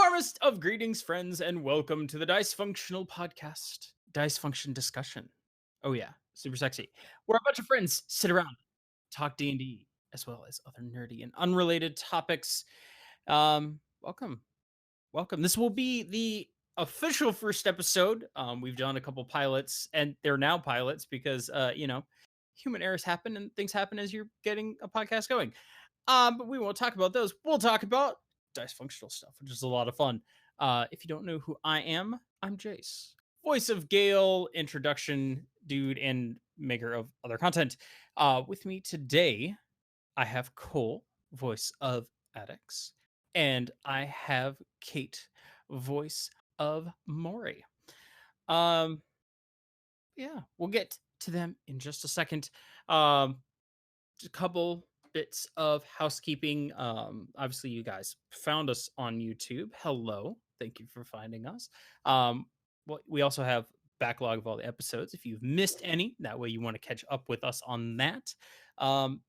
Warmest of greetings, friends, and welcome to the Dicefunctional podcast, Dicefunction discussion. Oh yeah, super sexy. Where a bunch of friends sit around, talk D&D, as well as other nerdy and unrelated topics. Welcome. This will be the official first episode. We've done a couple pilots, and they're now pilots because, human errors happen and things happen as you're getting a podcast going. But we won't talk about those. We'll talk about Dicefunctional stuff, which is a lot of fun. If you don't know who I am, I'm Jace, voice of Gael, introduction dude, and maker of other content. With me today, I have Kole, voice of Addax, and I have Kate, voice of Morri. Yeah, we'll get to them in just a second. Just a couple bits of housekeeping. Obviously, you guys found us on YouTube. Hello, thank you for finding us. We also have backlog of all the episodes. If you've missed any, that way you want to catch up with us on that. And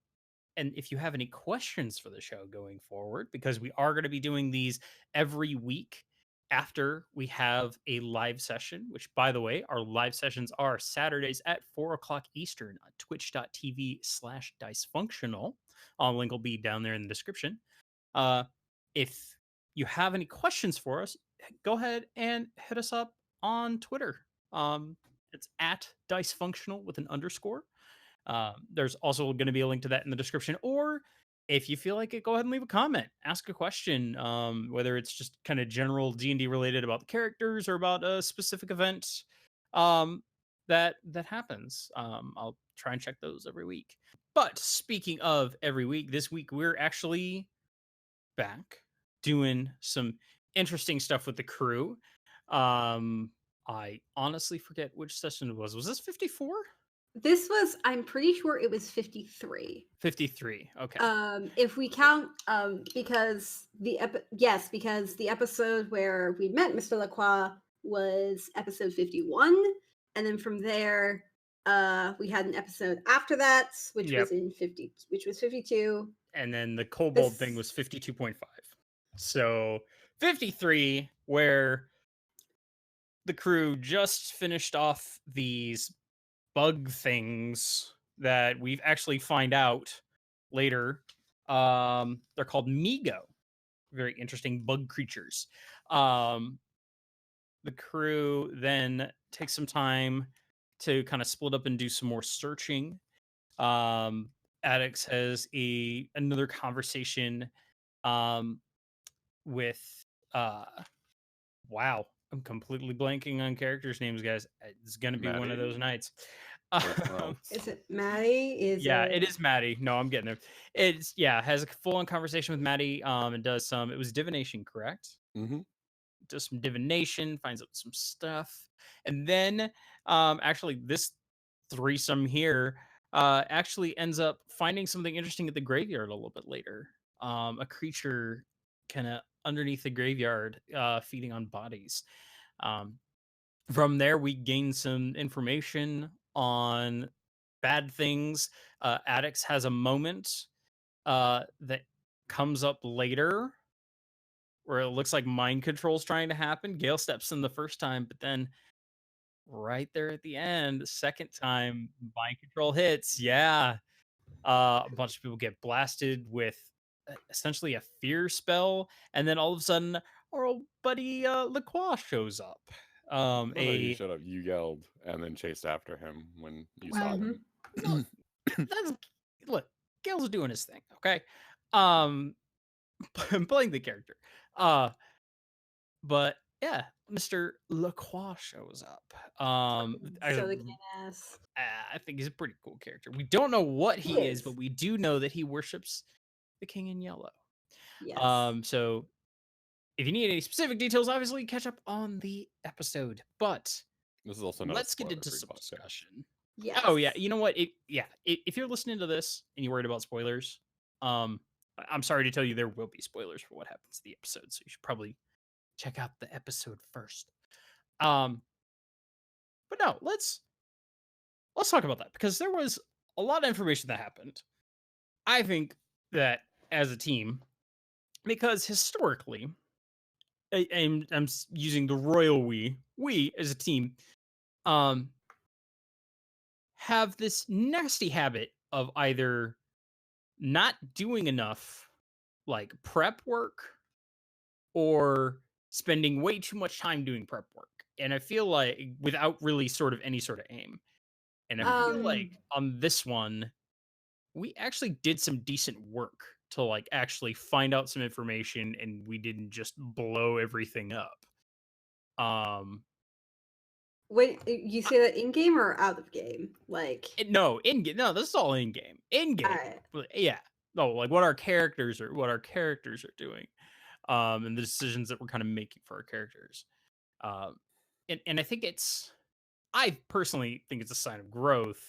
if you have any questions for the show going forward, because we are going to be doing these every week after we have a live session, which, by the way, our live sessions are Saturdays at 4 o'clock Eastern on twitch.tv/dicefunctional. Link will be down there in the description. If you have any questions for us, go ahead and hit us up on Twitter. It's at Dicefunctional with an underscore. There's also going to be a link to that in the description, or if you feel like it, go ahead and leave a comment, ask a question, whether it's just kind of general D&D related about the characters or about a specific event that happens. I'll try and check those every week. But speaking of every week, this week we're actually back doing some interesting stuff with the crew. I honestly forget which session it was. Was this 54? This was, I'm pretty sure it was 53. 53. Okay. If we count, because the episode where we met Mr. Lacroix was episode 51, and then from there, we had an episode after that, which was 52. And then the kobold thing was 52.5. So 53, where the crew just finished off these bug things that we've actually find out later. They're called Migo. Very interesting bug creatures. The crew then takes some time to kind of split up and do some more searching. Addax has another conversation with wow, I'm completely blanking on characters' names, guys. It's gonna be one of those nights. Is it Maddie? It is Maddie. No, I'm getting there. Has a full-on conversation with Maddie. And does some. It was divination, correct? Mm-hmm. Does some divination, finds out some stuff, and then actually this threesome here actually ends up finding something interesting at the graveyard a little bit later. A creature kind of underneath the graveyard, feeding on bodies. From there, we gain some information on bad things. Addax has a moment that comes up later where it looks like mind control is trying to happen. Gael steps in the first time, but then right there at the end, the second time, mind control hits. Yeah. A bunch of people get blasted with essentially a fear spell, and then all of a sudden our old buddy Lacroix shows up. He showed up, you yelled, and then chased after him when you saw him. Look, Gail's doing his thing, okay? Playing the character. But yeah, Mr. Lacroix shows up. I think he's a pretty cool character. We don't know what he is, but we do know that he worships the King in Yellow. Yes. So if you need any specific details, obviously catch up on the episode. But this is also let's get into some discussion. Yes. Oh yeah, you know what? If you're listening to this and you're worried about spoilers, I'm sorry to tell you there will be spoilers for what happens to the episode. So you should probably check out the episode first. But no, let's talk about that, because there was a lot of information that happened. I think that as a team, because historically, I'm using the royal we as a team, have this nasty habit of either not doing enough like prep work or spending way too much time doing prep work. And I feel like without really sort of any sort of aim. And I feel like on this one, we actually did some decent work to like actually find out some information and we didn't just blow everything up. Wait, you say that in game or out of game? Like No, in game. No, this is all in game. In game. Yeah. No, like what our characters are doing. And the decisions that we're kind of making for our characters. And I think I personally think it's a sign of growth,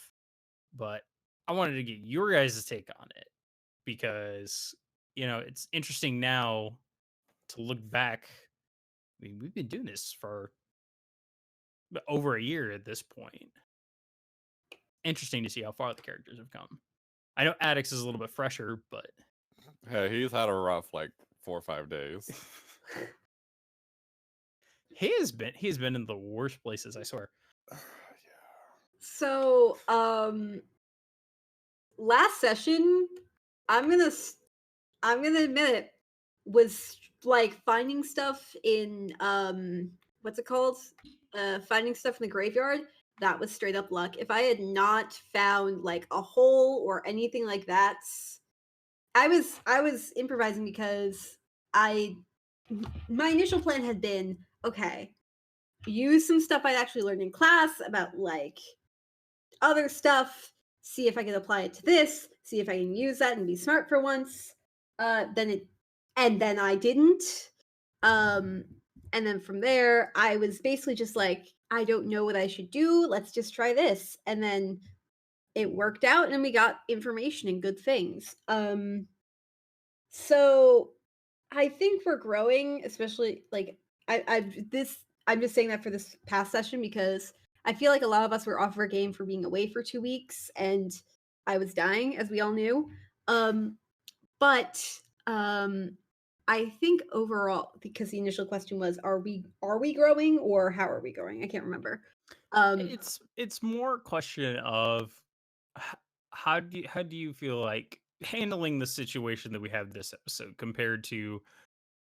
but I wanted to get your guys' take on it because, it's interesting now to look back. I mean, we've been doing this for over a year at this point. Interesting to see how far the characters have come. I know Addax is a little bit fresher, but hey, he's had a rough like 4 or 5 days. he has been in the worst places, I swear. Yeah. So, last session, I'm gonna admit it, was like finding stuff in what's it called? Finding stuff in the graveyard. That was straight up luck. If I had not found like a hole or anything like that, I was improvising because my initial plan had been, okay, use some stuff I'd actually learned in class about like other stuff, see if I can apply it to this, see if I can use that and be smart for once. Then I didn't. And then from there, I was basically just like, I don't know what I should do. Let's just try this. And then it worked out and we got information and good things. So I think we're growing, especially like I'm just saying that for this past session because I feel like a lot of us were off our game for being away for 2 weeks and I was dying, as we all knew. But I think overall, because the initial question was, are we growing or how are we growing? I can't remember. It's more a question of how do you feel like handling the situation that we have this episode compared to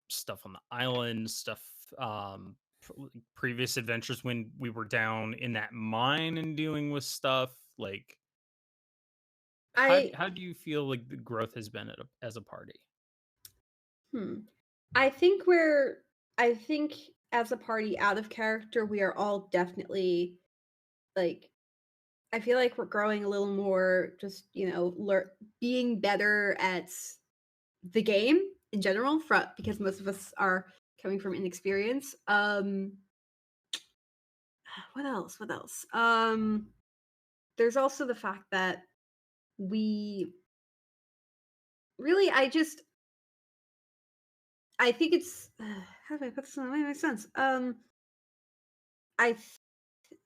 stuff on the island, stuff previous adventures when we were down in that mine and dealing with stuff like how do you feel like the growth has been as a party? I think as a party out of character, we are all definitely like, I feel like we're growing a little more, just, being better at the game in general, because most of us are coming from inexperience. What else? There's also the fact that we really, I think it's how do I put this in a way that makes sense? I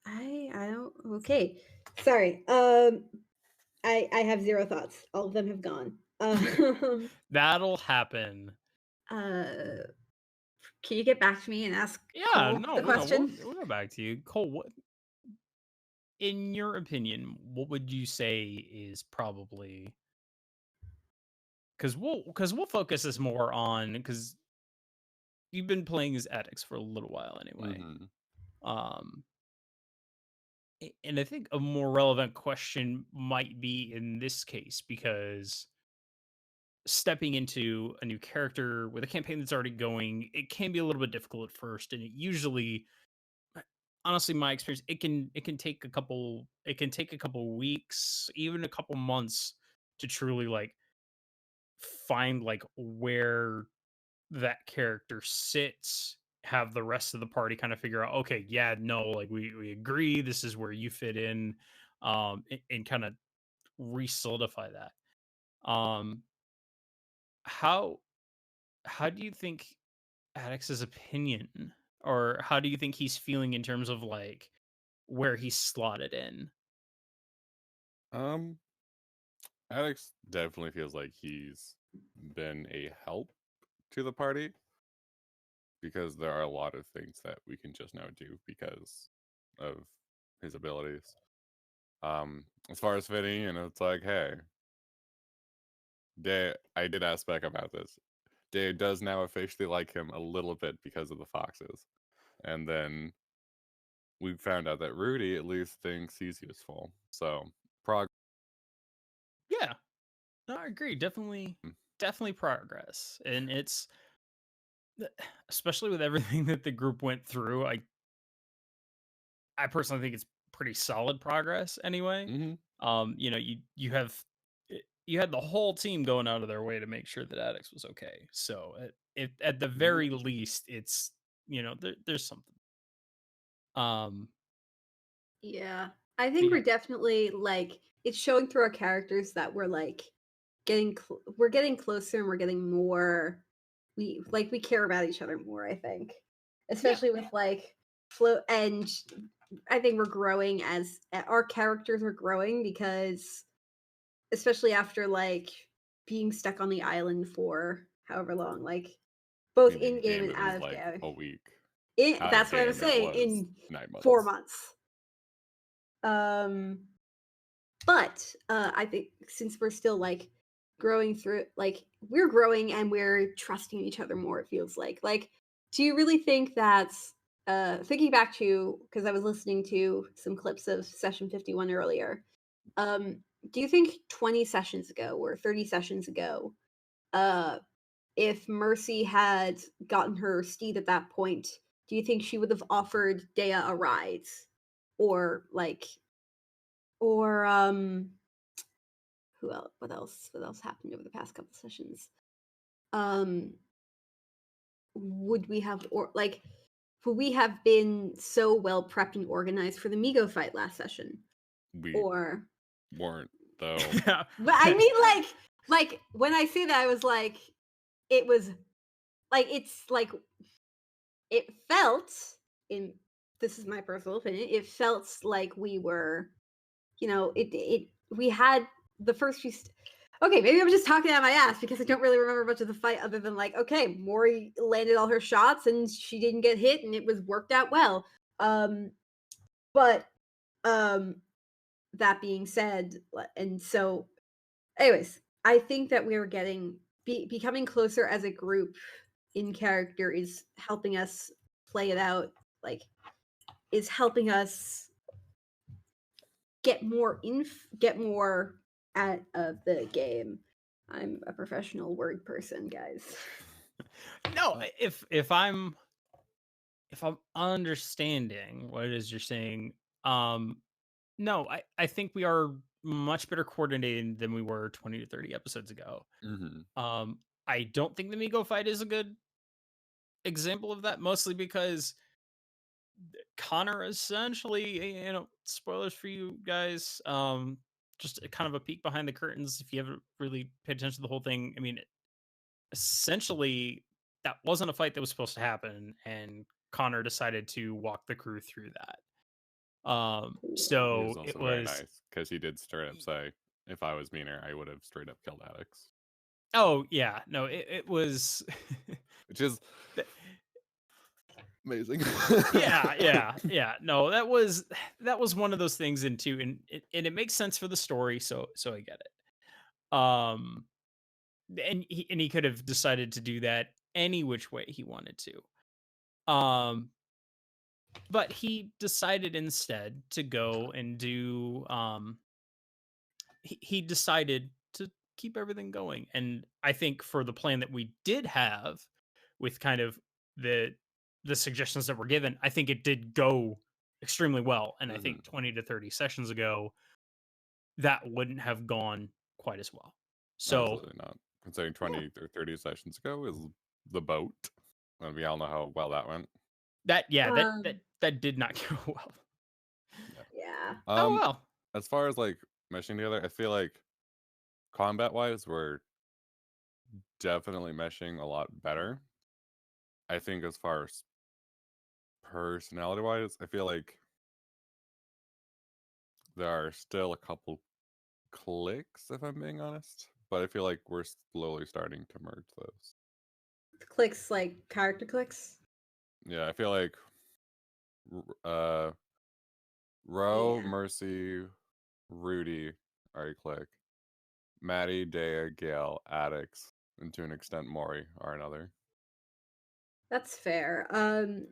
don't. Okay, sorry. I have zero thoughts. All of them have gone. That'll happen. Can you get back to me and ask Kole the question? We'll go back to you, Kole. What, in your opinion, what would you say is probably because we'll focus this more on because you've been playing as Addax for a little while anyway. Mm-hmm. And I think a more relevant question might be in this case because stepping into a new character with a campaign that's already going, it can be a little bit difficult at first, and it usually, honestly, my experience, it can take a couple weeks, even a couple months to truly like find like where that character sits, have the rest of the party kind of figure out, okay, yeah, no, like we agree, this is where you fit in, and kind of re-solidify that. How do you think Addax's opinion, or how do you think he's feeling in terms of like where he's slotted in? Addax definitely feels like he's been a help to the party because there are a lot of things that we can just now do because of his abilities. As far as fitting, it's like, hey, I did ask Beck about this. Dave does now officially like him a little bit because of the foxes. And then we found out that Rudy at least thinks he's useful. So, Yeah. No, I agree. Definitely progress. And it's, especially with everything that the group went through, I personally think it's pretty solid progress anyway. You had the whole team going out of their way to make sure that Addax was okay. So at the very least, it's there's something. Yeah, I think we're definitely it's showing through our characters that we're we're getting closer and we're getting more. We care about each other more. I think, especially with Flo, and I think we're growing as our characters are growing because, especially after being stuck on the island for however long, both in game and out of game, a week. That's what I was saying. In 9 months. 4 months. But I think since we're still growing through, we're growing and we're trusting each other more. It feels like. Do you really think that's thinking back to, because I was listening to some clips of session 51 earlier? Do you think 20 sessions ago or 30 sessions ago, if Mercy had gotten her steed at that point, do you think she would have offered Dea a ride, or who else? What else happened over the past couple sessions? Would we have would we have been so well prepped and organized for the Migo fight last session? We weren't though. But I mean, when I say that, I was it was it felt, in this is my personal opinion, it felt like we were, we had the first few. Okay, maybe I'm just talking out my ass because I don't really remember much of the fight other than okay, Morri landed all her shots and she didn't get hit and it was worked out well. But that being said, and so, anyways, I think that we are becoming closer as a group in character is helping us play it out, is helping us get more out of the game. I'm a professional word person, guys. No, if I'm understanding what it is you're saying, no, I think we are much better coordinated than we were 20 to 30 episodes ago. I don't think the Migo fight is a good example of that, mostly because Conor essentially, spoilers for you guys, just kind of a peek behind the curtains if you haven't really paid attention to the whole thing. I mean, essentially that wasn't a fight that was supposed to happen, and Conor decided to walk the crew through that. So it was very nice because he did straight up say, if I was meaner, I would have straight up killed Addax. Oh yeah, no, it was which is amazing. yeah. No, that was one of those things, and it makes sense for the story, so I get it. And he could have decided to do that any which way he wanted to. But he decided instead to go and do he decided to keep everything going. And I think for the plan that we did have with kind of the suggestions that were given, I think it did go extremely well. And I think 20 to 30 sessions ago, that wouldn't have gone quite as well. So absolutely not. Considering 20 or 30 sessions ago is the boat. And we all know how well that went. That did not go well. Yeah. Oh well. As far as meshing together, I feel like combat wise we're definitely meshing a lot better. I think as far as personality wise, I feel like there are still a couple clicks, if I'm being honest, but I feel like we're slowly starting to merge those. Clicks, character clicks? Yeah, I feel like Ro, Yeah. Mercy, Rudy are a clique. Maddie, Dea, Gael, Addax, and to an extent Morri are another. That's fair.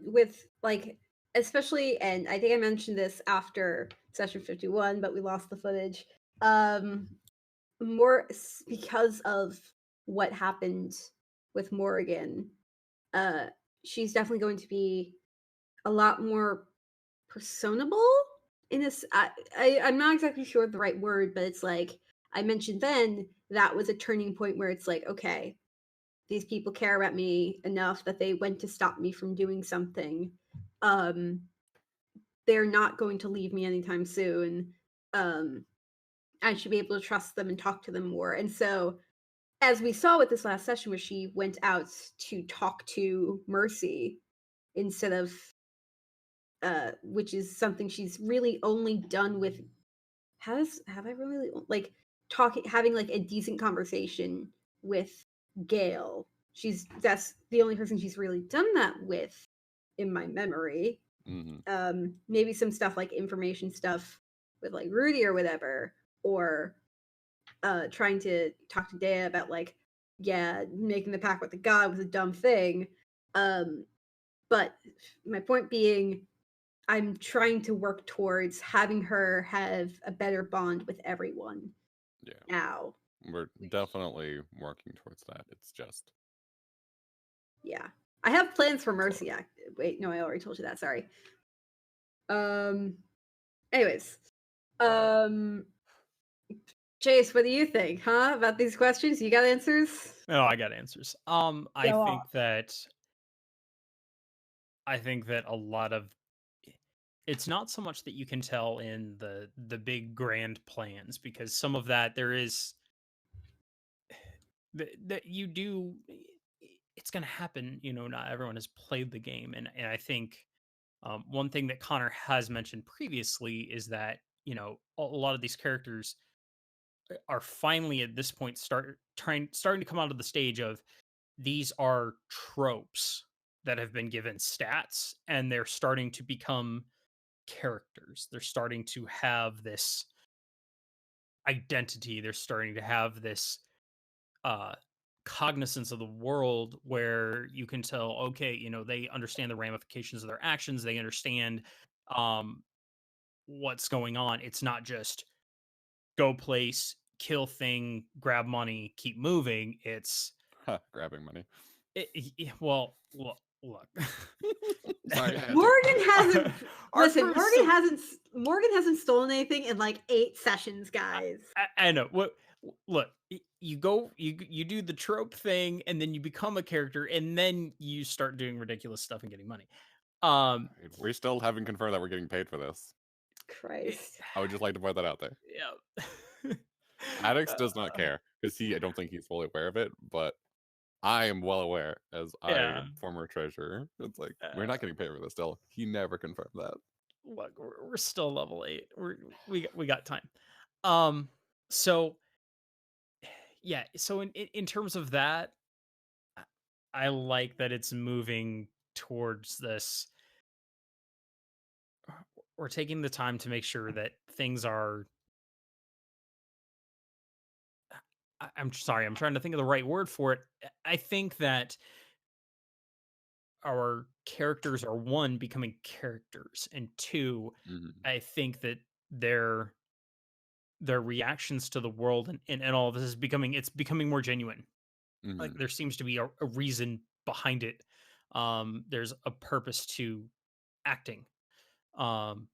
With like, especially, and I think I mentioned this after session 51, but we lost the footage. More because of what happened with Morrigan. She's definitely going to be a lot more personable in this. I'm not exactly sure the right word, but it's like I mentioned then that was a turning point where it's like, okay, these people care about me enough that they went to stop me from doing something. They're not going to leave me anytime soon. I should be able to trust them and talk to them more. And so, as we saw with this last session, where she went out to talk to Mercy instead of, which is something she's really only done with. Have I really like talking, having like a decent conversation with Gael? That's the only person she's really done that with in my memory. Maybe some stuff like information stuff with like Rudy or whatever, or trying to talk to Dea about like, yeah, making the pact with the god was a dumb thing. But my point being, I'm trying to work towards having her have a better bond with everyone. Yeah. Now. We're definitely working towards that. It's just. Yeah. I have plans for Mercy. Wait, no, I already told you that. Sorry. Anyways. Jace, what do you think, about these questions? You got answers? No, I got answers. I think that a lot of it's not so much that you can tell in the big grand plans, because some of that there is that you do, it's going to happen. Not everyone has played the game, and I think one thing that Conor has mentioned previously is that a lot of these characters are finally at this point starting to come out of the stage of, these are tropes that have been given stats, and they're starting to become characters. They're starting to have this identity. They're starting to have this uh cognizance of the world, where you can tell, okay, they understand the ramifications of their actions. They understand um what's going on. It's not just go place, kill thing, grab money, keep moving. It's grabbing money. well, look. Sorry, Morgan hasn't. Listen, person, Morgan hasn't stolen anything in like 8 sessions, guys. I know. Look, you go, you do the trope thing, and then you become a character, and then you start doing ridiculous stuff and getting money. We still haven't confirmed that we're getting paid for this. Christ. I would just like to put that out there. Yeah. Addax does not care, because I don't think he's fully aware of it, but I am well aware, as I am former treasurer. It's like, we're not getting paid for this still. He never confirmed that. Look, we're still level 8. We got time. So yeah, so in terms of that, I like that it's moving towards this. We're taking the time to make sure that things are. I'm sorry, I'm trying to think of the right word for it. I think that our characters are, one, becoming characters, and two, I think that their reactions to the world and all of this is becoming more genuine. Like, there seems to be a reason behind it. There's a purpose to acting. And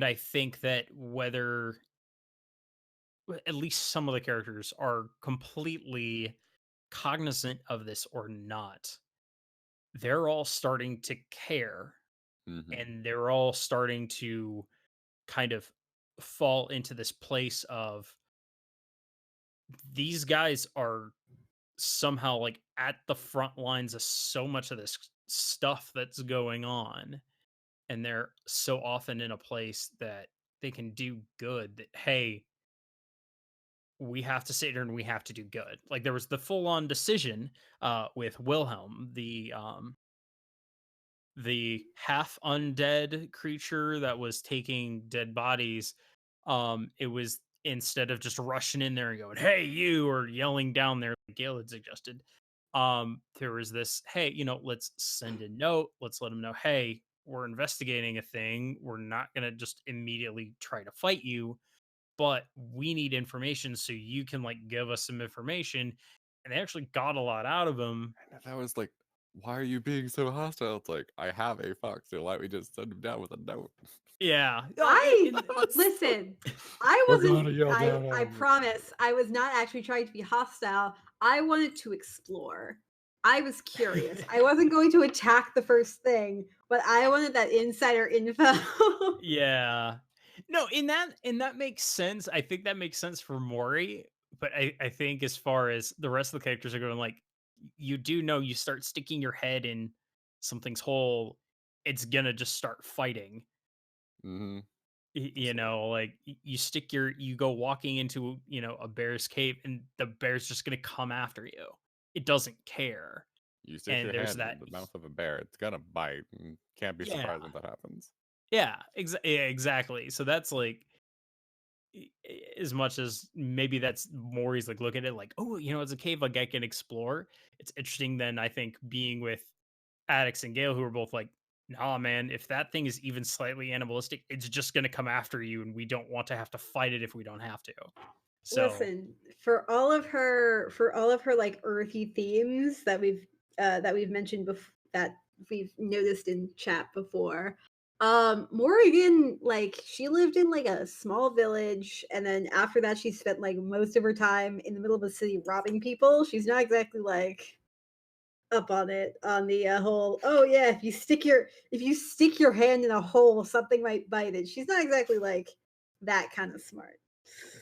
I think that whether at least some of the characters are completely cognizant of this or not, they're all starting to care, and they're all starting to kind of fall into this place of, these guys are somehow like at the front lines of so much of this stuff that's going on, and they're so often in a place that they can do good, that, hey, we have to sit here and we have to do good. Like, there was the full-on decision with Wilhelm, the the half undead creature that was taking dead bodies, it was, instead of just rushing in there and going, "Hey, you," or yelling down there like Gael had suggested, there was this, "Hey, let's send a note. Let's let them know, hey, we're investigating a thing. We're not gonna just immediately try to fight you, but we need information so you can like give us some information." And they actually got a lot out of him. And that was like, why are you being so hostile? It's like, I have a fox, so why don't we just send him down with a note? Yeah. Listen, I We're gonna wasn't. yell down I at him. promise, I was not actually trying to be hostile. I wanted to explore. I was curious. I wasn't going to attack the first thing, but I wanted that insider info. Yeah. No, in that makes sense. I think that makes sense for Morri, but I think as far as the rest of the characters are going, like, you do know, you start sticking your head in something's hole, it's gonna just start fighting. Mm-hmm. Like you go walking into, a bear's cave, and the bear's just gonna come after you. It doesn't care. You stick And your there's hand that. in the mouth of a bear, it's gonna bite. And can't be Yeah. surprised when that happens. Yeah, exactly. So that's like, as much as maybe that's Maury's like, look at it like, oh, it's a cave, like I can explore. It's interesting then, I think, being with Addax and Gael, who are both like, nah, man, if that thing is even slightly animalistic, it's just gonna come after you, and we don't want to have to fight it if we don't have to. So Listen, for all of her like earthy themes that we've mentioned before, that we've noticed in chat before, Morrigan, like, she lived in like a small village, and then after that she spent like most of her time in the middle of a city robbing people. She's not exactly like up on it, on the whole, oh yeah, if you stick your hand in a hole, something might bite it. She's not exactly like that kind of smart.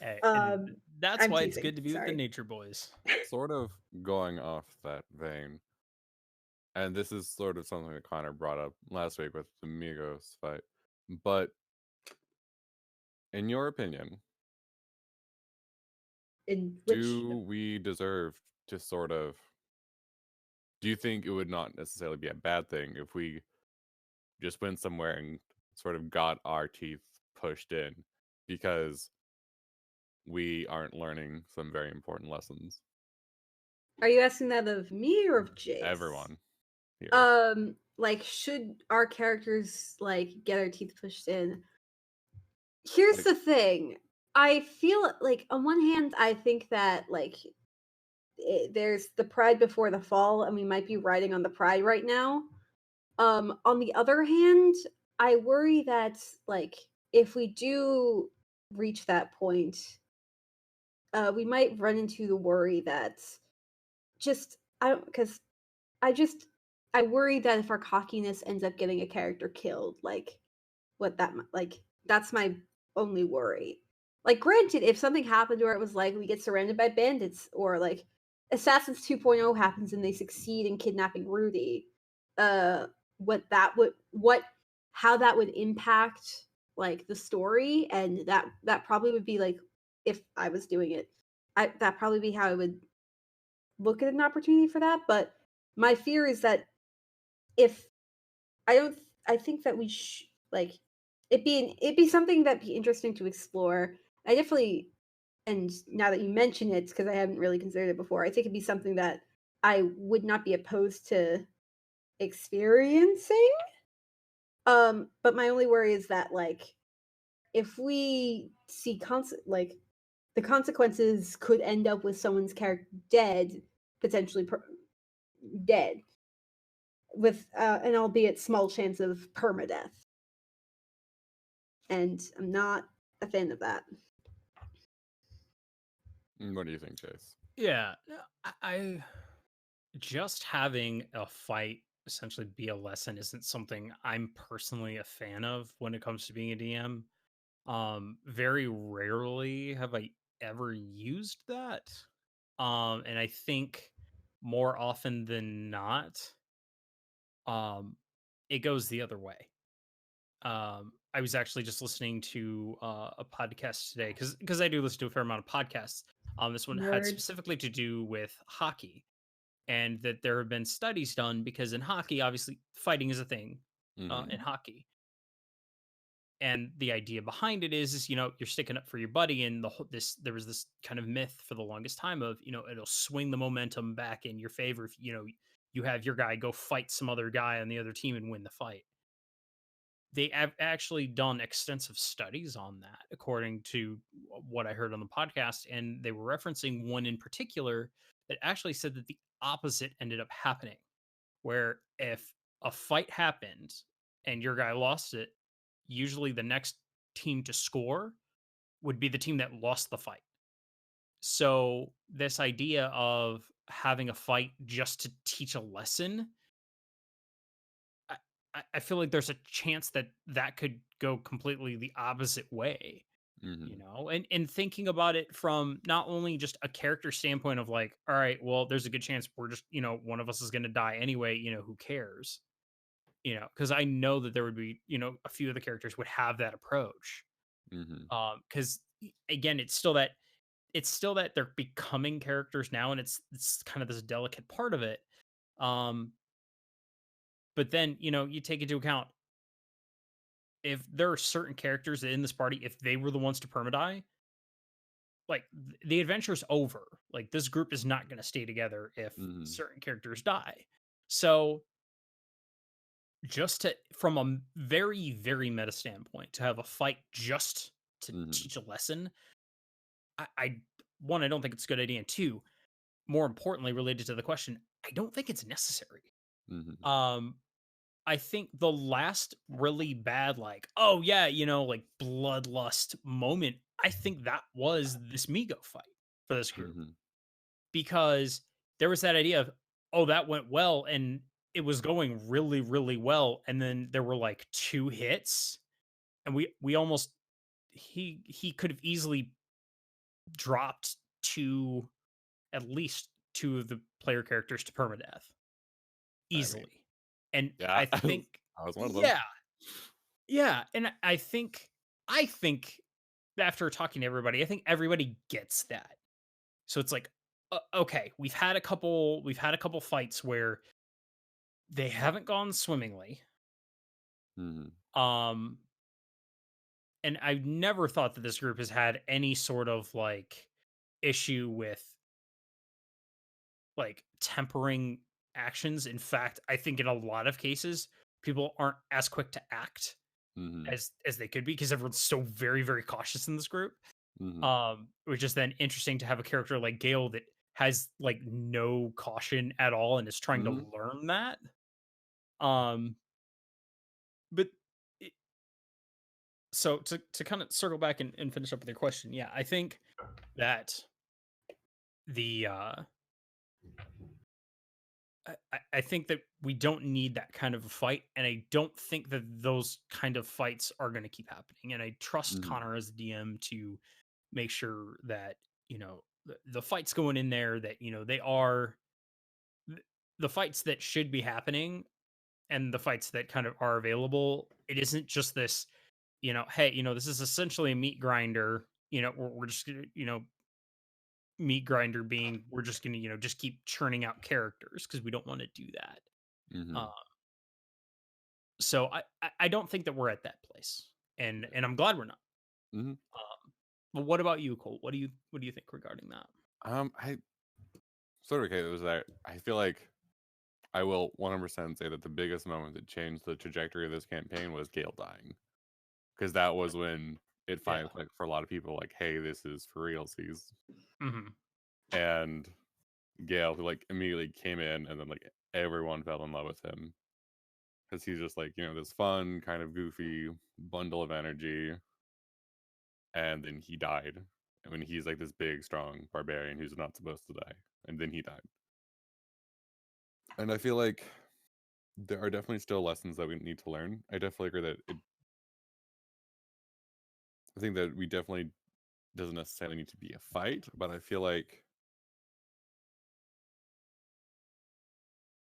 and that's I'm why it's teasing. good to be with the Sorry. nature boys. Sort of going off that vein, and this is sort of something that Conor brought up last week with the Migos fight, but in your opinion, In which do we deserve to sort of, do you think it would not necessarily be a bad thing if we just went somewhere and sort of got our teeth pushed in because we aren't learning some very important lessons? are you asking that of me or of Jace? Everyone here. Like, should our characters like get our teeth pushed in? Here's Like- the thing. I feel like on one hand, I think that like there's the pride before the fall, and we might be riding on the pride right now. On the other hand, I worry that like if we do reach that point, we might run into the worry that just I don't because I worry that if our cockiness ends up getting a character killed, like that's my only worry. Like, granted, if something happened where it was like we get surrounded by bandits, or like Assassins 2.0 happens and they succeed in kidnapping Rudy, what how that would impact like the story, and that probably would be like, if I was doing it, that probably be how I would look at an opportunity for that. But my fear is that if I think that we like it'd be something that'd be interesting to explore. I definitely, and now that you mention it, because I hadn't really considered it before, I think it'd be something that I would not be opposed to experiencing. But my only worry is that like if we see like the consequences could end up with someone's character dead, potentially dead, with an albeit small chance of permadeath. And I'm not a fan of that. What do you think, Jace? Yeah, I just having a fight essentially be a lesson isn't something I'm personally a fan of when it comes to being a DM. Very rarely have I ever used that. And I think more often than not, it goes the other way. I was actually just listening to a podcast today because I do listen to a fair amount of podcasts. This one had Nerd. specifically to do with hockey, and that there have been studies done because in hockey, obviously, fighting is a thing. in hockey. And the idea behind it is you're sticking up for your buddy, and there was this kind of myth for the longest time of it'll swing the momentum back in your favor if you have your guy go fight some other guy on the other team and win the fight. They have actually done extensive studies on that, according to what I heard on the podcast, and they were referencing one in particular that actually said that the opposite ended up happening, where if a fight happened and your guy lost it, usually the next team to score would be the team that lost the fight. So this idea of having a fight just to teach a lesson, I feel like there's a chance that could go completely the opposite way. And thinking about it from not only just a character standpoint of like, all right, well, there's a good chance we're just one of us is going to die anyway, who cares, because I know that there would be a few of the characters would have that approach. Because again, it's still that they're becoming characters now, and it's kind of this delicate part of it. But then you take into account if there are certain characters in this party, if they were the ones to permadie, like the adventure's over. Like this group is not going to stay together if certain characters die. So just from a very, very meta standpoint, to have a fight just to teach a lesson, I don't think it's a good idea. And two, more importantly, related to the question, I don't think it's necessary. I think the last really bad, like bloodlust moment, I think that was this Migo fight for this group, because there was that idea of, that went well, and it was going really, really well, and then there were like 2 hits, and we almost he could have easily dropped at least 2 of the player characters to permadeath easily. And I think I was one of them. Yeah, and I think after talking to everybody, I think everybody gets that. So it's like, okay, we've had a couple fights where they haven't gone swimmingly. And I've never thought that this group has had any sort of like issue with like tempering actions. In fact, I think in a lot of cases, people aren't as quick to act as they could be, because everyone's so very, very cautious in this group. Which is then interesting to have a character like Gael that has like no caution at all and is trying to learn that. But so to kind of circle back and finish up with your question, yeah, I think that I think that we don't need that kind of a fight, and I don't think that those kind of fights are going to keep happening. And I trust Conor as DM to make sure that the fights going in there, that they are the fights that should be happening, and the fights that kind of are available. It isn't just this, hey, this is essentially a meat grinder. We're just gonna, meat grinder being we're just gonna just keep churning out characters because we don't want to do that. So I don't think that we're at that place, and I'm glad we're not. But what about you, Kole? What do you think regarding that? I sort of okay. It was that I feel like I will 100% say that the biggest moment that changed the trajectory of this campaign was Gael dying, because that was when it finally clicked for a lot of people. Like, hey, this is for realsies. And Gael, who like immediately came in, and then like everyone fell in love with him, because he's just like this fun kind of goofy bundle of energy. And then he died. I mean, he's like this big, strong barbarian who's not supposed to die, and then he died. And I feel like there are definitely still lessons that we need to learn. I definitely agree that I think that we definitely doesn't necessarily need to be a fight, but I feel like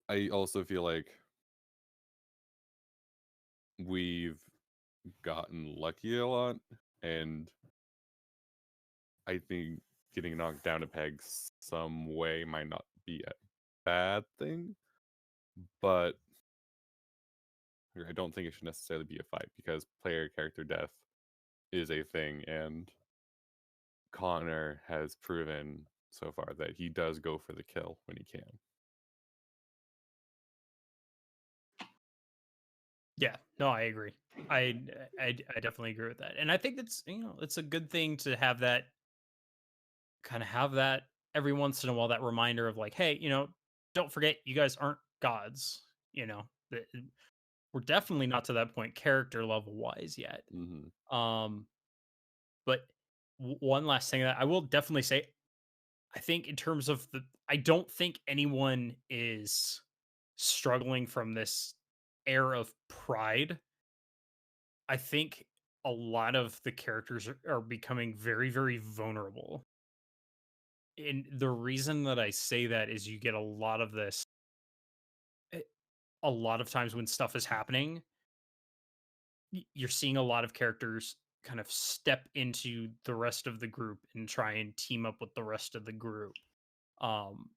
I also feel like we've gotten lucky a lot, and I think getting knocked down a peg some way might not be a bad thing, but I don't think it should necessarily be a fight because player character death is a thing, and Conor has proven so far that he does go for the kill when he can. Yeah, no, I agree. I definitely agree with that, and I think that's it's a good thing to have that every once in a while, that reminder of like, hey, don't forget you guys aren't gods. That we're definitely not to that point character level wise yet. Mm-hmm. But one last thing that I will definitely say, I think in terms of I don't think anyone is struggling from this air of pride. I think a lot of the characters are becoming very, very vulnerable. And the reason that I say that is you get a lot of this, a lot of times when stuff is happening, you're seeing a lot of characters kind of step into the rest of the group and try and team up with the rest of the group.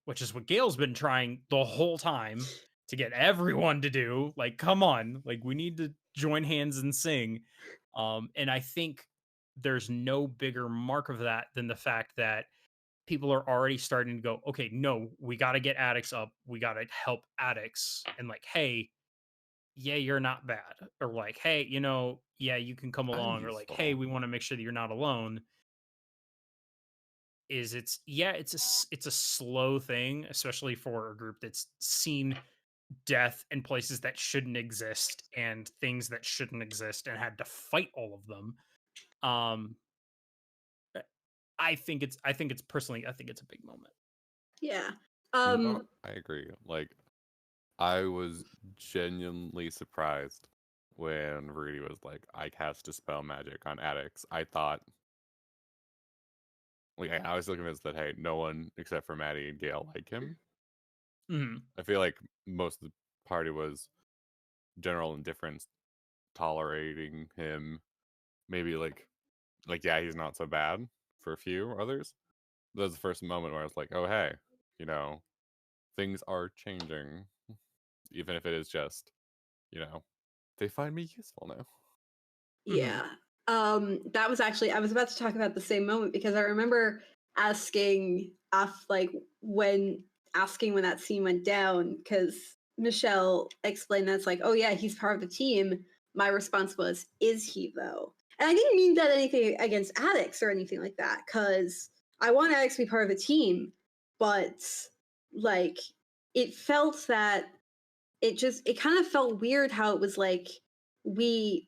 Which is what Gail's been trying the whole time to get everyone to do. Like, come on, like we need to join hands and sing. And I think there's no bigger mark of that than the fact that people are already starting to go, okay, no, we got to get Addax up. We got to help Addax. And like, hey, yeah, you're not bad. Or like, hey, yeah, you can come I'm along. Or like, hey, useful. we want to make sure that you're not alone. It's a slow thing, especially for a group that's seen death in places that shouldn't exist and things that shouldn't exist and had to fight all of them. I think it's personally, I think it's a big moment. Yeah. I agree. Like, I was genuinely surprised when Rudy was like, I cast Dispel Magic on Addax. I thought, like, I was looking at that, hey, no one except for Maddie and Gael like him. Mm-hmm. I feel like most of the party was general indifference, tolerating him. Maybe like yeah, he's not so bad for a few others. That was the first moment where I was like, oh hey, things are changing, even if it is just, they find me useful now. Yeah. That was actually, I was about to talk about the same moment because I remember asking when that scene went down, because Michelle explained that's like, oh yeah, he's part of the team. My response was, is he though? And I didn't mean that anything against Addax or anything like that, because I want Addax to be part of the team, but like it felt that it kind of felt weird how it was like because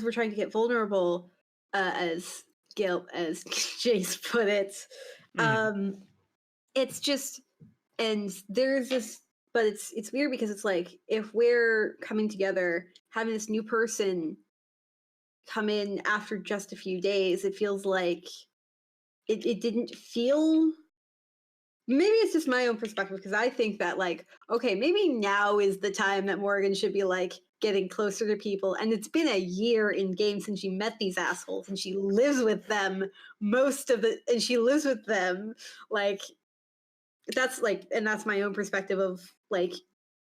we're trying to get vulnerable, as Jace put it. It's just, and there's this, but it's weird because it's like if we're coming together, having this new person come in after just a few days, it feels like it didn't feel. Maybe it's just my own perspective because I think that like, okay, maybe now is the time that Morgan should be like getting closer to people. And it's been a year in game since she met these assholes and she lives with them and she lives with them. Like that's like, and that's my own perspective of like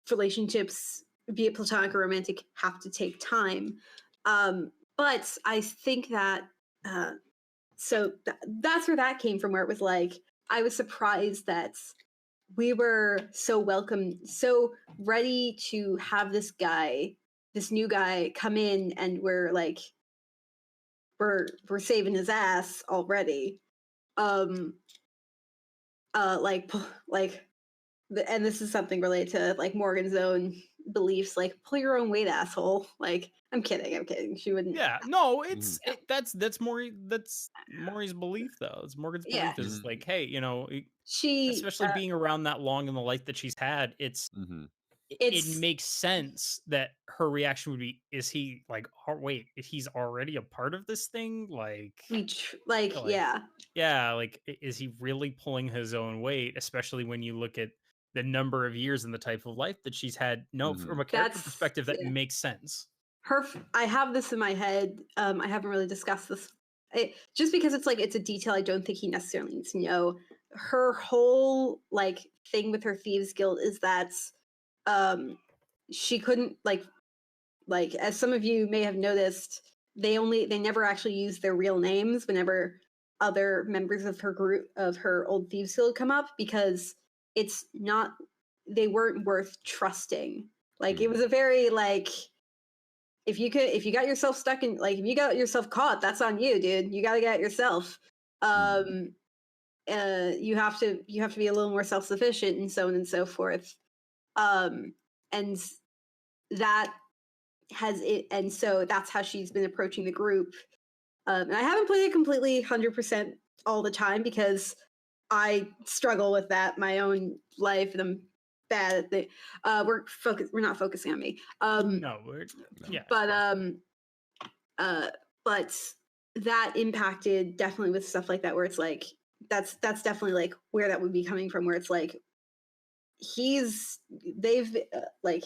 relationships, be it platonic or romantic, have to take time. But I think that, that's where that came from, where it was like, I was surprised that we were so welcome, so ready to have this new guy come in, and we're like, we're saving his ass already. And this is something related to like Morgan's own beliefs, like pull your own weight, asshole. Like, I'm kidding. She wouldn't. Yeah, no, that's Morri's belief though. It's Morgan's Yeah. belief is like, hey, She especially being around that long in the life that she's had, it makes sense that her reaction would be, is he like, oh, wait, he's already a part of this thing? yeah. Yeah, like, is he really pulling his own weight, especially when you look at the number of years and the type of life that she's had? No, from a character perspective, that makes sense. I have this in my head. I haven't really discussed this, just because it's like, it's a detail I don't think he necessarily needs to know. Her whole like thing with her thieves guild is that she couldn't like as some of you may have noticed, they never actually used their real names whenever other members of her group of her old thieves guild come up, because it's not, they weren't worth trusting. Like it was a very like, if you got yourself stuck in, like if you got yourself caught, that's on you, dude. You got to get it yourself. You have to be a little more self-sufficient and so on and so forth. And that has it, and so that's how she's been approaching the group. And I haven't played it completely 100% all the time because I struggle with that my own life, and I'm bad at the. We're not focusing on me. No, yeah. But but that impacted definitely with stuff like that, where it's like that's definitely like where that would be coming from, where it's like they've like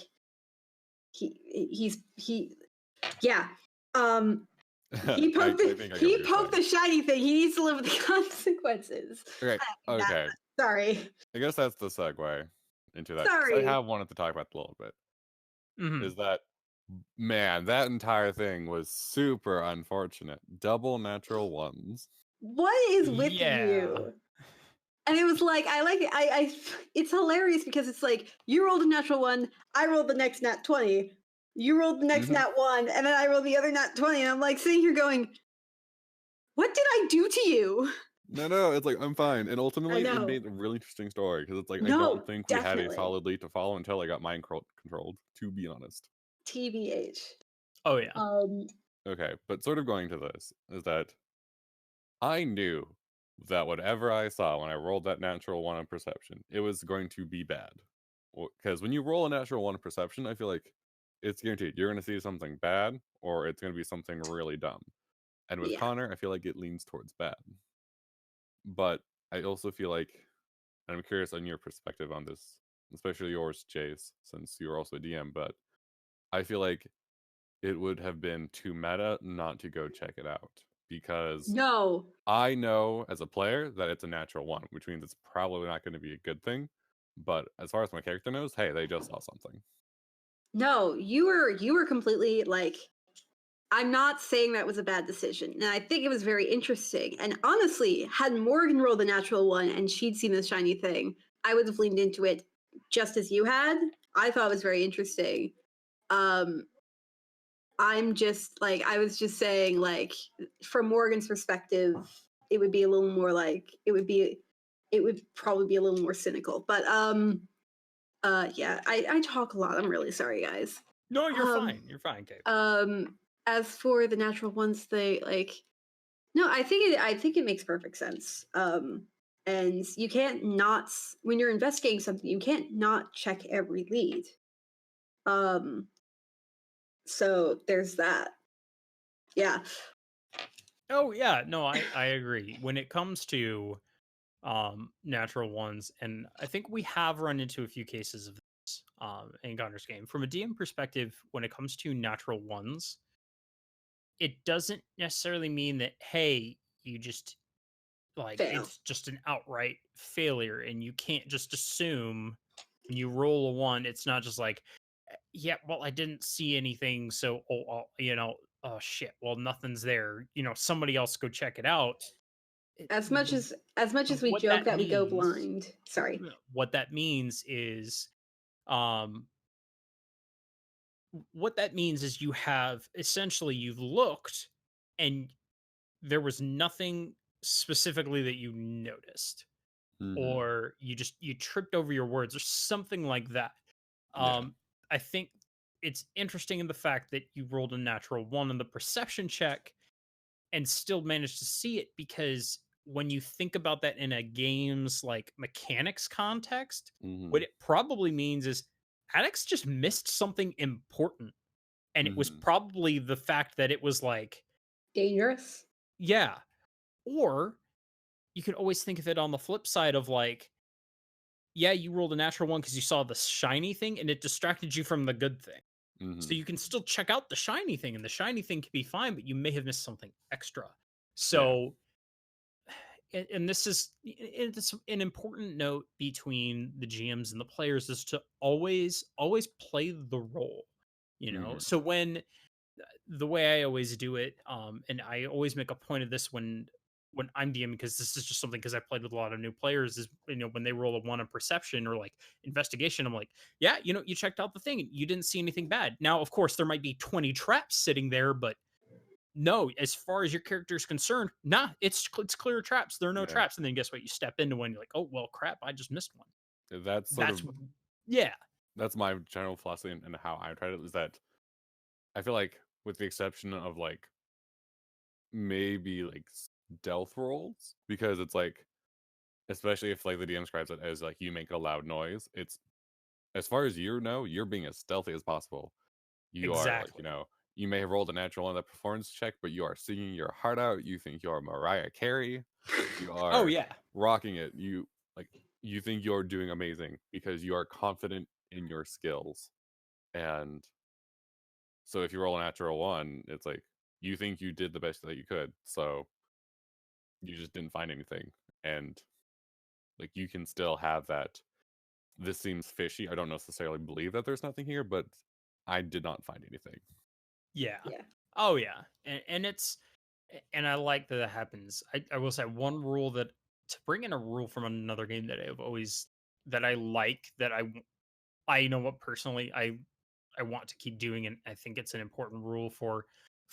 he yeah. He poked the shiny thing. He needs to live with the consequences. Okay. Sorry. I guess that's the segue into that. Sorry. I have wanted to talk about it a little bit. Is that, man, that entire thing was super unfortunate. Double natural ones. What is with you? And it was like, it's hilarious because it's like, you rolled a natural one, I rolled the next nat 20. You rolled the next nat 1, and then I rolled the other nat 20, and I'm like sitting here going, what did I do to you? No, it's like, I'm fine. And ultimately, it made a really interesting story, because it's like, I don't think we had a solid lead to follow until I got mind controlled, to be honest. TBH. Oh, yeah. Okay, but sort of going to this, is that I knew that whatever I saw when I rolled that natural 1 on perception, it was going to be bad. Because when you roll a natural 1 on perception, I feel like it's guaranteed you're going to see something bad, or it's going to be something really dumb. And with Conor, I feel like it leans towards bad. But I also feel like, and I'm curious on your perspective on this, especially yours, Jace, since you're also a DM, but I feel like it would have been too meta not to go check it out. Because I know as a player that it's a natural 1, which means it's probably not going to be a good thing. But as far as my character knows, hey, they just saw something. No, you were completely like, I'm not saying that was a bad decision. And I think it was very interesting. And honestly, had Morgan rolled the natural 1 and she'd seen this shiny thing, I would have leaned into it just as you had. I thought it was very interesting. I'm just like, I was just saying, like, from Morgan's perspective, it would be a little more like, it would probably be a little more cynical. But yeah, I talk a lot. I'm really sorry, guys. No, you're fine. You're fine, Gabe. As for the natural ones, they like, no, I think it makes perfect sense. And you can't not, when you're investigating something, you can't not check every lead. So there's that. Yeah. Oh yeah, no, I agree. When it comes to natural ones, and I think we have run into a few cases of this in Conor's game. From a DM perspective, when it comes to natural ones, it doesn't necessarily mean that, hey, you just like it's just an outright failure, and you can't just assume when you roll a 1, it's not just like, yeah, well, I didn't see anything, so oh shit, well, nothing's there. Somebody else go check it out. As much as we joke that we go blind. Sorry. What that means is, you've looked and there was nothing specifically that you noticed, or you tripped over your words or something like that. I think it's interesting in the fact that you rolled a natural 1 on the perception check and still managed to see it, because when you think about that in a game's like mechanics context, what it probably means is Addax just missed something important. And it was probably the fact that it was like dangerous. Yeah. Or you can always think of it on the flip side of like, yeah, you rolled a natural 1 because you saw the shiny thing and it distracted you from the good thing. So you can still check out the shiny thing, and the shiny thing can be fine, but you may have missed something extra. So and this is it's an important note between the GMs and the players, is to always play the role. So when the way I always do it, and I always make a point of this when I'm DMing, because this is just something, because I played with a lot of new players, is when they roll a 1 on perception or like investigation, I'm like, yeah, you checked out the thing and you didn't see anything bad. Now, of course, there might be 20 traps sitting there, but no, as far as your character is concerned, nah, it's clear traps. There are no traps. And then guess what? You step into one, you're like, oh well, crap, I just missed one. That's yeah. That's my general philosophy and how I tried it, is that I feel like, with the exception of like maybe like stealth rolls, because it's like, especially if like the DM describes it as like you make a loud noise, it's, as far as you're being as stealthy as possible. You are like, you may have rolled a natural on that performance check, but you are singing your heart out. You think you're Mariah Carey. You are rocking it. You think you're doing amazing because you are confident in your skills. And so if you roll a natural 1, it's like you think you did the best that you could. So you just didn't find anything. And like you can still have that, this seems fishy. I don't necessarily believe that there's nothing here, but I did not find anything. Yeah. Oh yeah. And it's, and I like that happens. I will say one rule, that to bring in a rule from another game that I've always, that I like, that I know what personally I want to keep doing, and I think it's an important rule for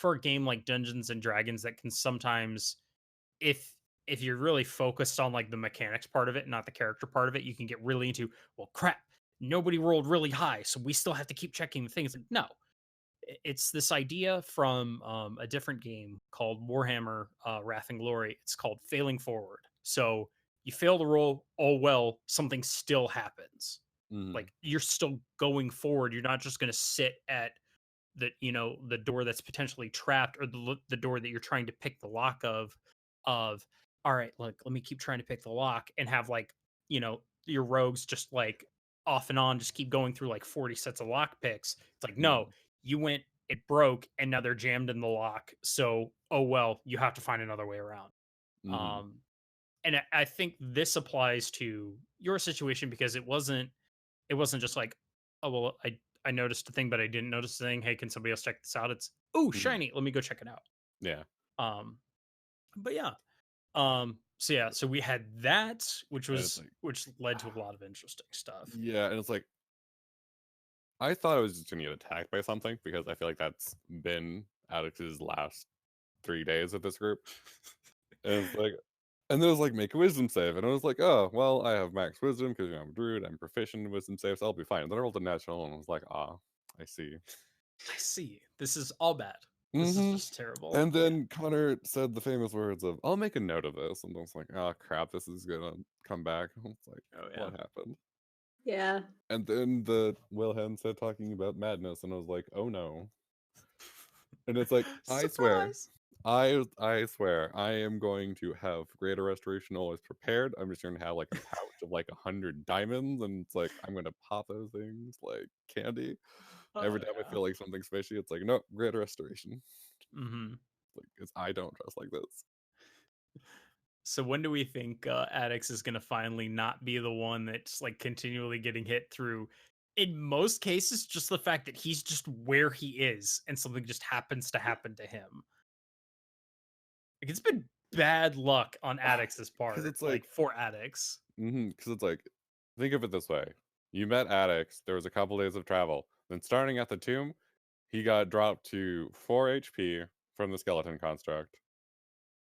a game like Dungeons and Dragons, that can sometimes, if you're really focused on like the mechanics part of it, not the character part of it, you can get really into, well, crap, nobody rolled really high, so we still have to keep checking the things. Like, no, it's this idea from a different game called Warhammer Wrath and Glory. It's called failing forward. So you fail to roll, oh well, something still happens. Like you're still going forward. You're not just going to sit at the the door that's potentially trapped, or the door that you're trying to pick the lock of all right, look, let me keep trying to pick the lock, and have like your rogues just like off and on just keep going through like 40 sets of lock picks. It's like, no, you went, it broke, and now they're jammed in the lock, so oh well, you have to find another way around. And I think this applies to your situation, because it wasn't just like, oh well, I noticed a thing, but I didn't notice a thing. Hey, can somebody else check this out? It's, oh, shiny, let me go check it out. Yeah. But yeah. So yeah, so we had that, which was like, which led to a lot of interesting stuff. Yeah, and it's like, I thought I was just gonna get attacked by something, because I feel like that's been Addax's last 3 days with this group. And it's like, and then it was like, make a wisdom save, and I was like, oh well, I have max wisdom because I'm a druid, I'm proficient in wisdom saves, so I'll be fine. And then I rolled a natural, and I was like, I see. This is all bad. This is just terrible. And then Conor said the famous words of, I'll make a note of this. And I was like, oh crap, this is gonna come back. I was like, what happened? Yeah. And then the Wilhelm said talking about madness, and I was like, oh no. And it's like, I swear, I swear, I am going to have greater restoration always prepared. I'm just gonna have like a pouch of like 100 diamonds, and it's like, I'm gonna pop those things like candy. Every time I feel like something's fishy, it's like, no, greater restoration. Like, because I don't trust like this. So when do we think Addax is going to finally not be the one that's like continually getting hit through, in most cases, just the fact that he's just where he is and something just happens to happen to him? Like, it's been bad luck on Addax's part. Because it's like for Addax. Because it's like, think of it this way: you met Addax. There was a couple days of travel. Then starting at the tomb, he got dropped to 4 HP from the skeleton construct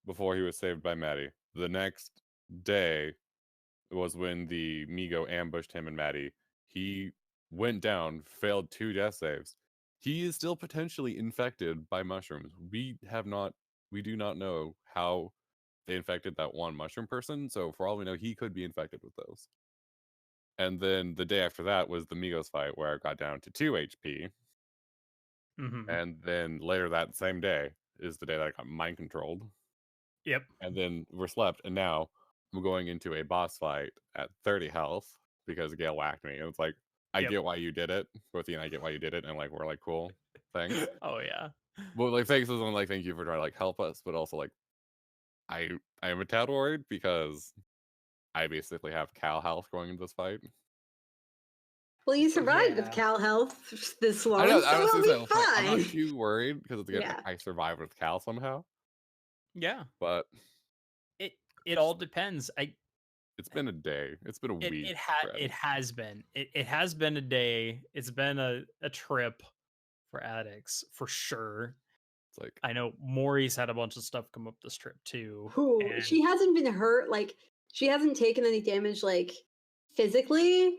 before he was saved by Maddie. The next day was when the Migo ambushed him and Maddie. He went down, failed 2 death saves. He is still potentially infected by mushrooms. We do not know how they infected that one mushroom person, so for all we know, he could be infected with those. And then the day after that was the Migos fight, where I got down to 2 HP. And then later that same day is the day that I got mind controlled. Yep. And then we're slept, and now I'm going into a boss fight at 30 health because Gael whacked me. And it's like, I get why you did it. Both you and I get why you did it. And like, we're like, cool, thanks. Oh yeah. Well, like, thanks isn't like, thank you for trying to like help us, but also like, I I am a tad worried because I basically have Cal health going into this fight. Well, you survived Yeah. with Cal health this long, I know. so Honestly, it'll be so I'm not fine. too worried because again, Yeah. I survived with Cal somehow. Yeah. But It all depends. it's been a day. It's been a week. It has been. It has been a day. It's been a trip for Addax for sure. It's like I know Morri's had a bunch of stuff come up this trip too. Who and- she hasn't been hurt, like she hasn't taken any damage, like physically,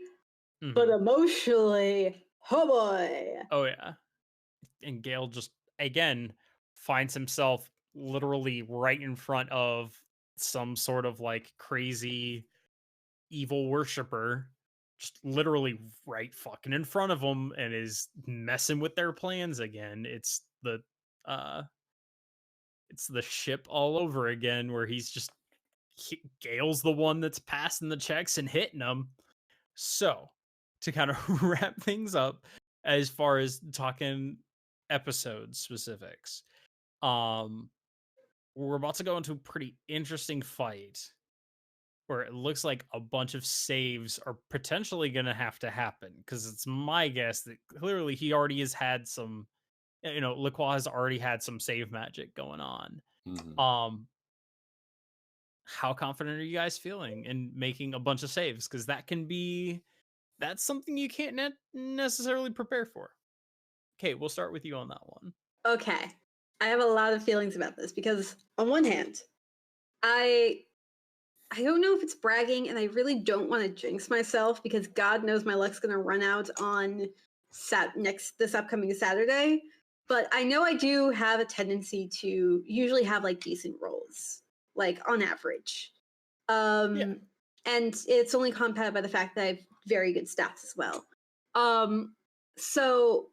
but Mhm. emotionally. Oh boy! Oh yeah. And Gael just again finds himself literally right in front of some sort of like crazy evil worshiper, just literally right fucking in front of him, and is messing with their plans again. It's the ship all over again, where he's just Gael's the one that's passing the checks and hitting them. So to kind of wrap things up as far as talking episode specifics, we're about to go into a pretty interesting fight where it looks like a bunch of saves are potentially going to have to happen, because it's my guess that clearly he already has had some, Lacroix has already had some save magic going on. How confident are you guys feeling in making a bunch of saves? Because that's something you can't necessarily prepare for. Okay, we'll start with you on that one. Okay, I have a lot of feelings about this because on one hand, I don't know if it's bragging, and I really don't want to jinx myself because God knows my luck's gonna run out on this upcoming Saturday. But I know I do have a tendency to usually have like decent rolls, like on average. And it's only compounded by the fact that I have very good stats as well. So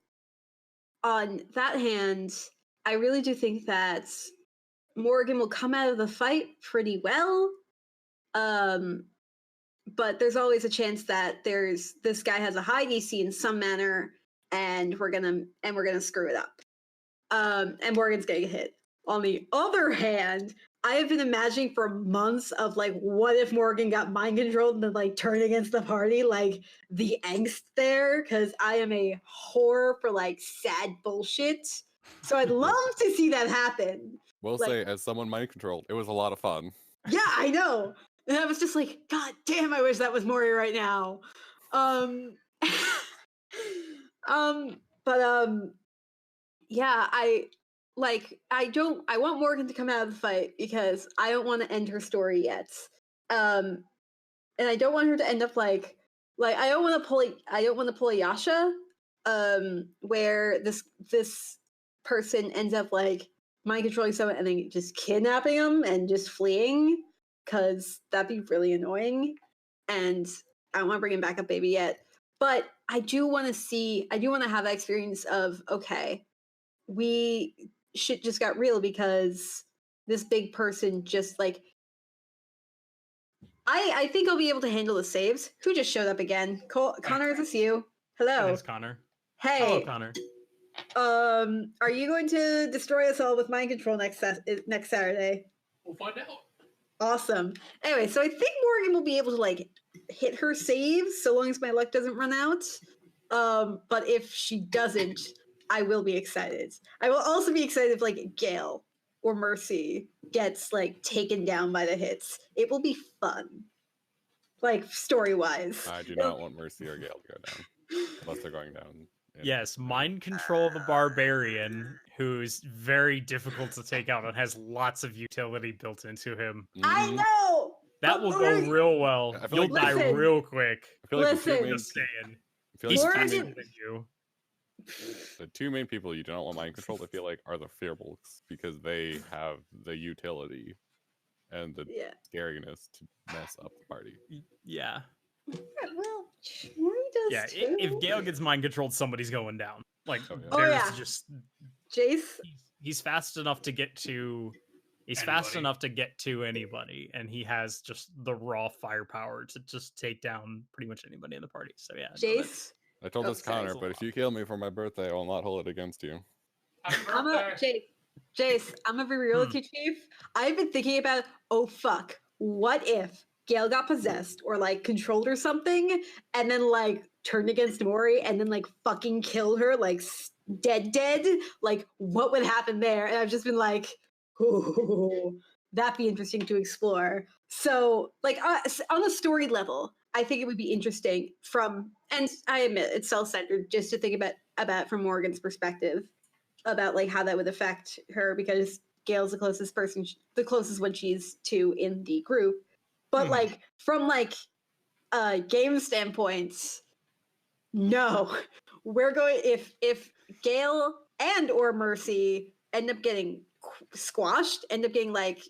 on that hand, I really do think that Morgan will come out of the fight pretty well. But there's always a chance that this guy has a high DC in some manner, and we're gonna screw it up. And Morgan's gonna get hit. On the other hand, I have been imagining for months of like, what if Morgan got mind controlled and then like turned against the party, like the angst there, because I am a whore for like sad bullshit. So I'd love to see that happen. Will Like- say, as someone mind controlled, it was a lot of fun. Yeah, I know. And I was just like, God damn, I wish that was Morri right now. Yeah, I want Morgan to come out of the fight because I don't want to end her story yet. And I don't want her to end up like I don't want to pull a Yasha, where this person ends up like mind controlling someone and then just kidnapping them and just fleeing, because that'd be really annoying. And I don't want to bring him back up baby yet. But I do want to have that experience of, okay, shit just got real because this big person just like, I think I'll be able to handle the saves. Who just showed up again? Conor, is this you? Hello. It's Conor. Hey. Hello, Conor. Are you going to destroy us all with mind control next Saturday? We'll find out. Awesome. Anyway, so I think Morgan will be able to like hit her saves so long as my luck doesn't run out. But if she doesn't, I will be excited. I will also be excited if like Gael or Mercy gets like taken down by the hits. It will be fun, like story-wise. I do not want Mercy or Gael to go down unless they're going down. Yes, mind control the barbarian, who's very difficult to take out and has lots of utility built into him. I know! That will go real well. I feel You'll like- die Listen. real quick. I feel like Listen. Just saying. the He's two Morgan- faster main, than you. the two main people you do not want mind controlled, I feel like, are the Fearbolts, because they have the utility and the Yeah. scariness to mess up the party. Yeah. Well, Morri does Yeah. too. If Gael gets mind controlled, somebody's going down. Like, Oh, yeah. Oh, there's yeah. just Jace. he's fast enough to get to anybody, and he has just the raw firepower to just take down pretty much anybody in the party. So yeah, no, Jace. I told Oh, this sorry, Connor, it's a but if lot. you kill me for my birthday, I will not hold it against you. I'm up, Jace. Jace, I'm gonna be real with you, Chief. I've been thinking about, oh fuck, what if Gail got possessed or like controlled or something, and then like turned against Morri and then like fucking killed her, like dead? Like, what would happen there? And I've just been like, ooh, that'd be interesting to explore. So, like, on a story level, I think it would be interesting and I admit it's self-centered, just to think about from Morgan's perspective, about like how that would affect her, because Gail's the closest one she's to in the group. But like from like game standpoints, no, we're going if Gail and or Mercy end up getting squashed, end up getting like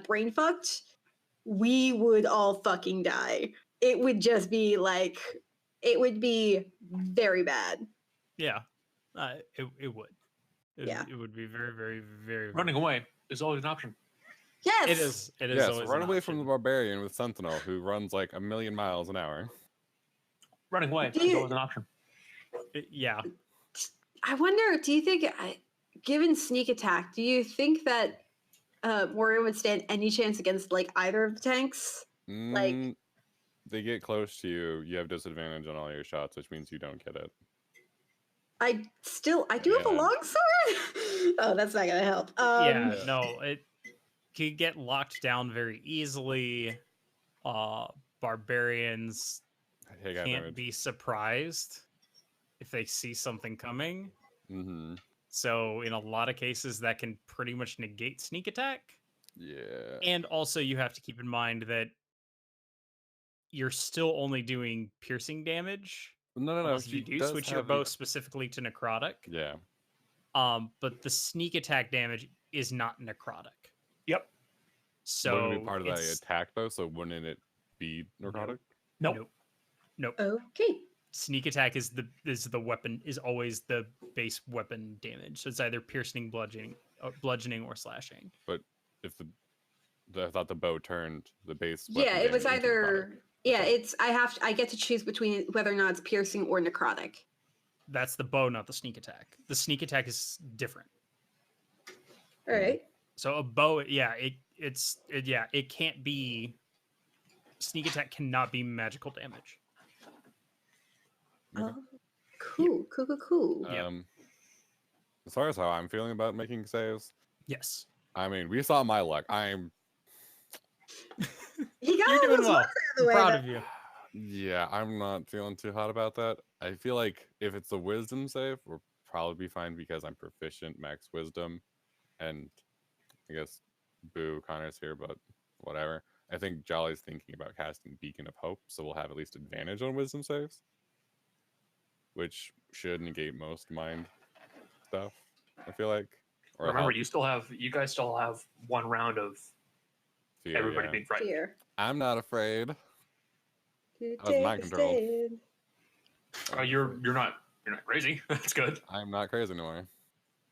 brain fucked, we would all fucking die. It would just be like, it would be very bad. Yeah, it would. It would be very, very, very. Running away is always an option. Yes, It is. It is. Yes, always run an away option. from the barbarian with Sentinel, who runs like 1,000,000 miles an hour. Running away is always an option. Yeah. I wonder, do you think, given sneak attack, do you think that Morgan would stand any chance against like either of the tanks? Like, they get close to you, you have disadvantage on all your shots, which means you don't get it. I do have a longsword. Oh, that's not gonna help. Yeah, no, it could get locked down very easily. Barbarians can't be surprised if they see something coming. Mm-hmm. So in a lot of cases, that can pretty much negate sneak attack. Yeah. And also, you have to keep in mind that you're still only doing piercing damage. No. Unless you do switch your bow specifically to necrotic. Yeah. But the sneak attack damage is not necrotic. Yep. So wouldn't it be part of that attack though? So wouldn't it be necrotic? Nope. Okay. Sneak attack is the weapon, is always the base weapon damage. So it's either piercing, bludgeoning, or slashing. But if I thought the bow turned the base. Yeah, it was damage into necrotic. either. Yeah, I get to choose between whether or not it's piercing or necrotic. That's the bow, not the sneak attack. The sneak attack is different. All right. So a bow, it can't be. Sneak attack cannot be magical damage. Oh, cool. Yep. As far as how I'm feeling about making saves, Yes. I mean, we saw my luck. I'm He got You're all doing those well. ones out of the I'm way. proud of you. Yeah, I'm not feeling too hot about that. I feel like if it's a wisdom save, we'll probably be fine because I'm proficient max wisdom. And I guess Conor's here, but whatever. I think Jolly's thinking about casting Beacon of Hope, so we'll have at least advantage on wisdom saves, which should negate most mind stuff, I feel like. Or Remember, you guys still have one round of fear, everybody being frightened. Fear. I'm not afraid. That was mind control. You're not crazy. That's good. I'm not crazy anymore.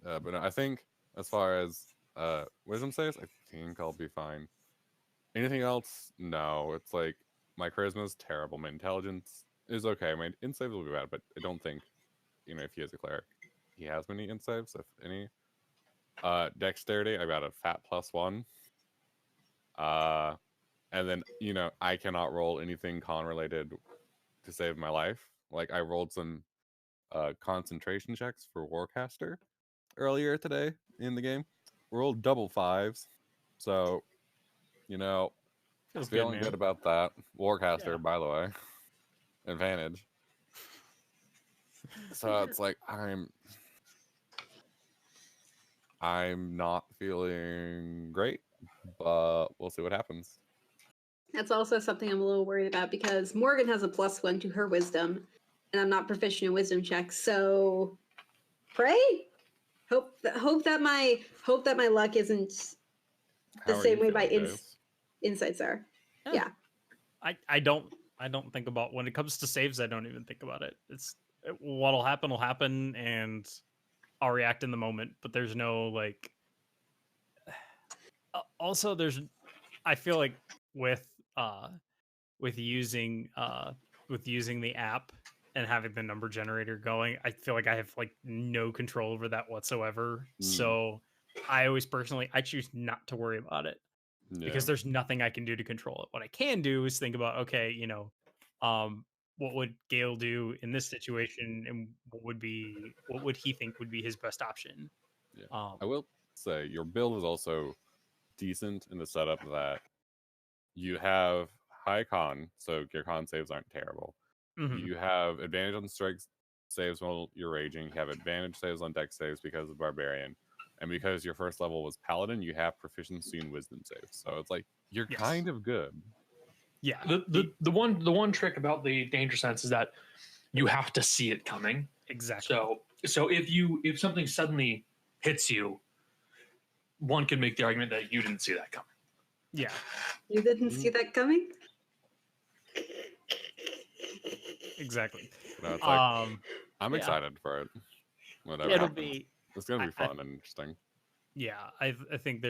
But no, I think as far as wisdom saves, I think I'll be fine. Anything else? No. It's like my charisma is terrible. My intelligence is okay. My int saves will be bad, but I don't think, if he has a cleric, he has many int saves, if any. Dexterity, I got a fat +1. And then, I cannot roll anything con related to save my life. Like I rolled some concentration checks for Warcaster earlier today in the game. Rolled double 5s. So, Feels feeling good good about that. Warcaster, by the way. Advantage. So it's like I'm not feeling great, but we'll see what happens. That's also something I'm a little worried about, because Morgan has a +1 to her wisdom, and I'm not proficient in wisdom checks. So, pray. Hope that my luck isn't the same way my insights are. Yeah. I don't think about, when it comes to saves, I don't even think about it. It's what'll happen will happen, and I'll react in the moment, but there's no like. Also, I feel like with using the app and having the number generator going, I feel like I have like no control over that whatsoever. So I always personally, I choose not to worry about it because there's nothing I can do to control it. What I can do is think about, okay, what would Gael do in this situation, and what would he think would be his best option? Yeah. I will say your build is also decent in the setup that you have high con, so your con saves aren't terrible. You have advantage on strike saves while you're raging. You have advantage saves on dex saves because of barbarian, and because your first level was paladin, you have proficiency in wisdom saves. So it's like you're kind of good. Yeah. The one trick about the danger sense is that you have to see it coming. Exactly. So if something suddenly hits you, one could make the argument that you didn't see that coming. Yeah. You didn't see that coming? Exactly. No, it's like, I'm excited for it. Whatever it'll happens. be. It's gonna be fun and interesting. Yeah, I think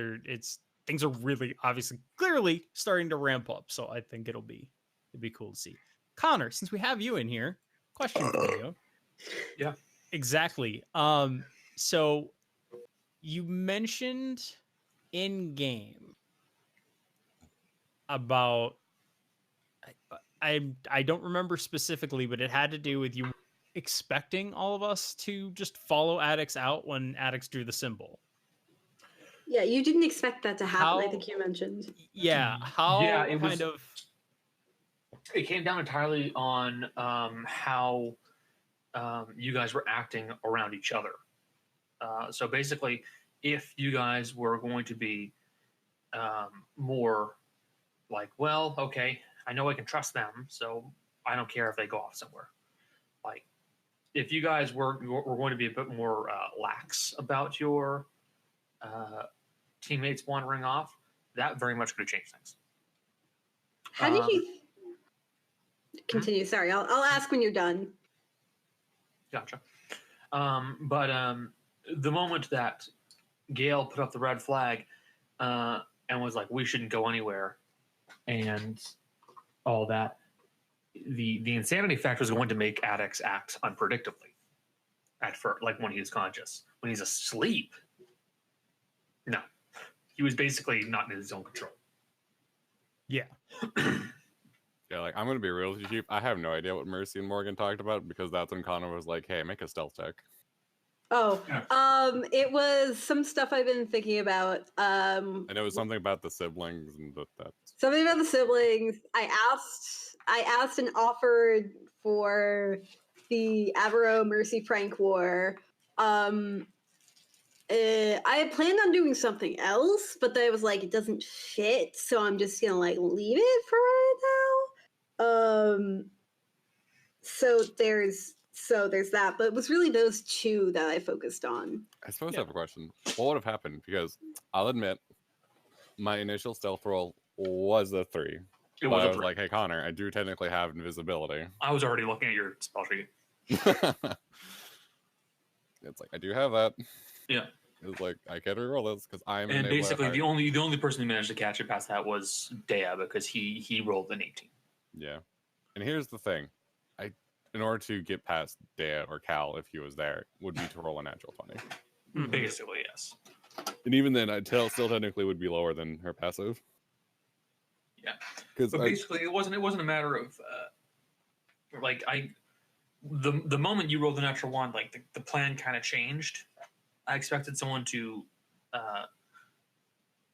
things are really obviously clearly starting to ramp up, so I think it'd be cool to see. Conor, since we have you in here, question for you. Yeah. Exactly. So you mentioned in game about I don't remember specifically, but it had to do with you expecting all of us to just follow Addax out when Addax drew the symbol. Yeah, you didn't expect that to happen. I How- think you mentioned. Yeah, how Yeah, it kind was- of It came down entirely on how you guys were acting around each other. So basically, if you guys were going to be more like, well, okay, I know I can trust them, so I don't care if they go off somewhere. Like, if you guys were going to be a bit more lax about your teammates wandering off, that very much could have changed things. How did you continue? Sorry, I'll ask when you're done. Gotcha. But the moment that Gael put up the red flag and was like, "We shouldn't go anywhere," and all that, the insanity factor is going to make Addax act unpredictably at first, like when he's conscious. When he's asleep, no, he was basically not in his own control. yeah. Yeah, like I'm gonna be real with you. I have no idea what Mercy and Morgan talked about because that's when Conor was like, "Hey, make a stealth check." Oh, it was some stuff I've been thinking about. And it was something about the siblings and that. Something about the siblings. I asked and offered for the Avero Mercy Prank War. I had planned on doing something else, but then I was like, it doesn't fit, so I'm just gonna like leave it for right now. So there's that, but it was really those two that I focused on. I suppose I have a question. What would have happened? Because I'll admit, my initial stealth roll was a 3. It But was I a was 3. like, "Hey, Conor, I do technically have invisibility." I was already looking at your spell sheet. It's like I do have that. Yeah. It's like I can reroll this because I'm. And able to basically, hide. the only person who managed to catch it past that was Dea because he rolled an 18. Yeah, and here's the thing, in order to get past Dea or Cal if he was there, would be to roll a natural 20. Basically, yes. And even then, I'd still technically would be lower than her passive. Yeah, Because but basically, it wasn't a matter of the moment you rolled the natural one, like the plan kind of changed. I expected someone to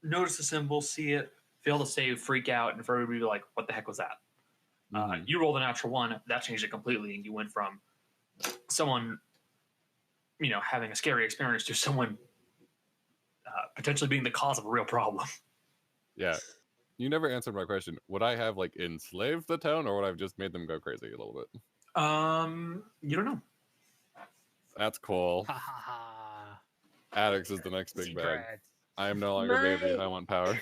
notice the symbol, see it, fail to save, freak out, and for everybody to be like, "What the heck was that?" You rolled a natural one, that changed it completely, and you went from someone, having a scary experience to someone potentially being the cause of a real problem. Yeah, you never answered my question. Would I have like enslaved the town, or would I have just made them go crazy a little bit? You don't know. That's cool. Ha ha ha. Addax is the next big bag. Secrets. I am no longer baby. I want power.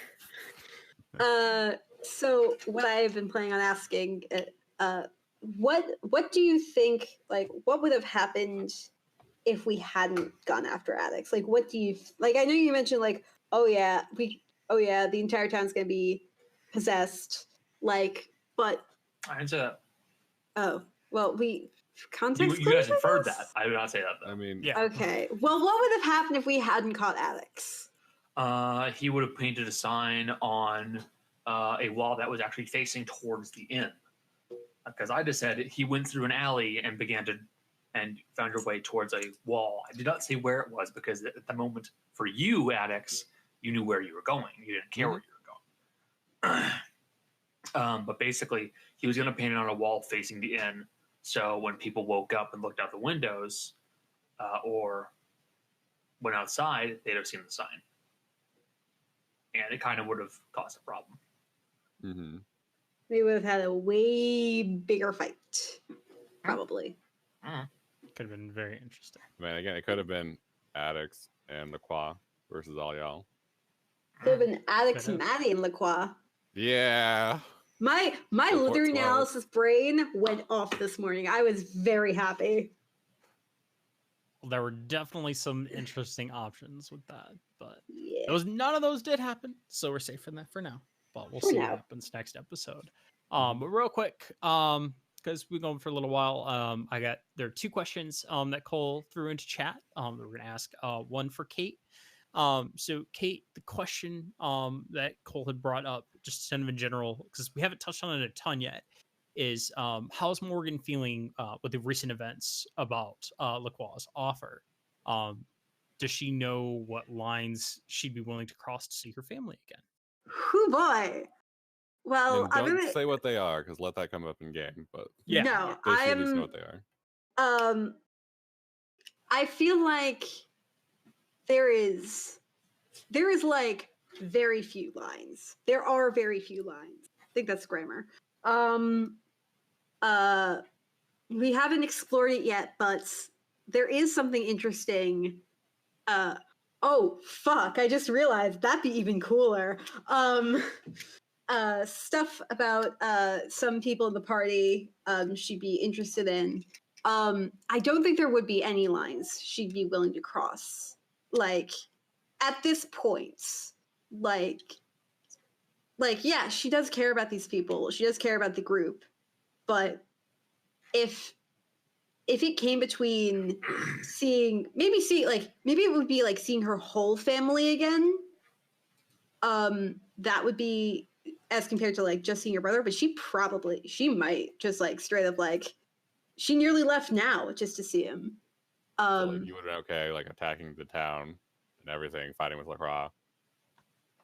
So what I've been planning on asking, what do you think? Like, what would have happened if we hadn't gone after Addax? Like, what do you like? I know you mentioned like, the entire town's gonna be possessed. Like, but I didn't say that. oh well, Context You guys clues, I inferred guess? that. I did not say that though. I mean, Yeah. Okay. Well, what would have happened if we hadn't caught Addax? He would have painted a sign on a wall that was actually facing towards the inn. Because I just said he went through an alley and found your way towards a wall. I did not say where it was because at the moment for you, Addax, you knew where you were going. You didn't care where you were going. But basically, he was going to paint it on a wall facing the inn. So when people woke up and looked out the windows or went outside, they'd have seen the sign. And it kind of would have caused a problem. mm-hmm. We would have had a way bigger fight, probably. Could have been very interesting. I mean, again, it could have been Addax and Lacroix versus all y'all. Could have been Addax, Could have. Maddie, and Lacroix. Yeah. My Report litter 12. analysis brain went off this morning. I was very happy. Well, there were definitely some interesting options with that, but Yeah. none of those did happen, so we're safe from that for now. But we'll For see now. what happens next episode. But real quick, because we've gone for a little while, there are two questions that Kole threw into chat. That we're gonna ask. One for Kate. So Kate, the question that Kole had brought up, just kind of in general, because we haven't touched on it a ton yet, is how's Morgan feeling with the recent events about Lacroix's offer? Does she know what lines she'd be willing to cross to see her family again? Whew, boy. Well, And I'm don't gonna say what they are, because let that come up in game. But Yeah. no. they should at least know I'm what they are. I feel like there is like very few lines. There are very few lines. I think that's grammar. We haven't explored it yet, but there is something interesting. Oh fuck, I just realized that'd be even cooler. Stuff about some people in the party she'd be interested in. I don't think there would be any lines she'd be willing to cross. Like, at this point, like yeah, she does care about these people. She does care about the group. But if it came between maybe it would be like seeing her whole family again. That would be as compared to like just seeing her brother, but she might just like straight up like she nearly left now just to see him. So, like, you would have been okay, like attacking the town and everything, fighting with Lacroix.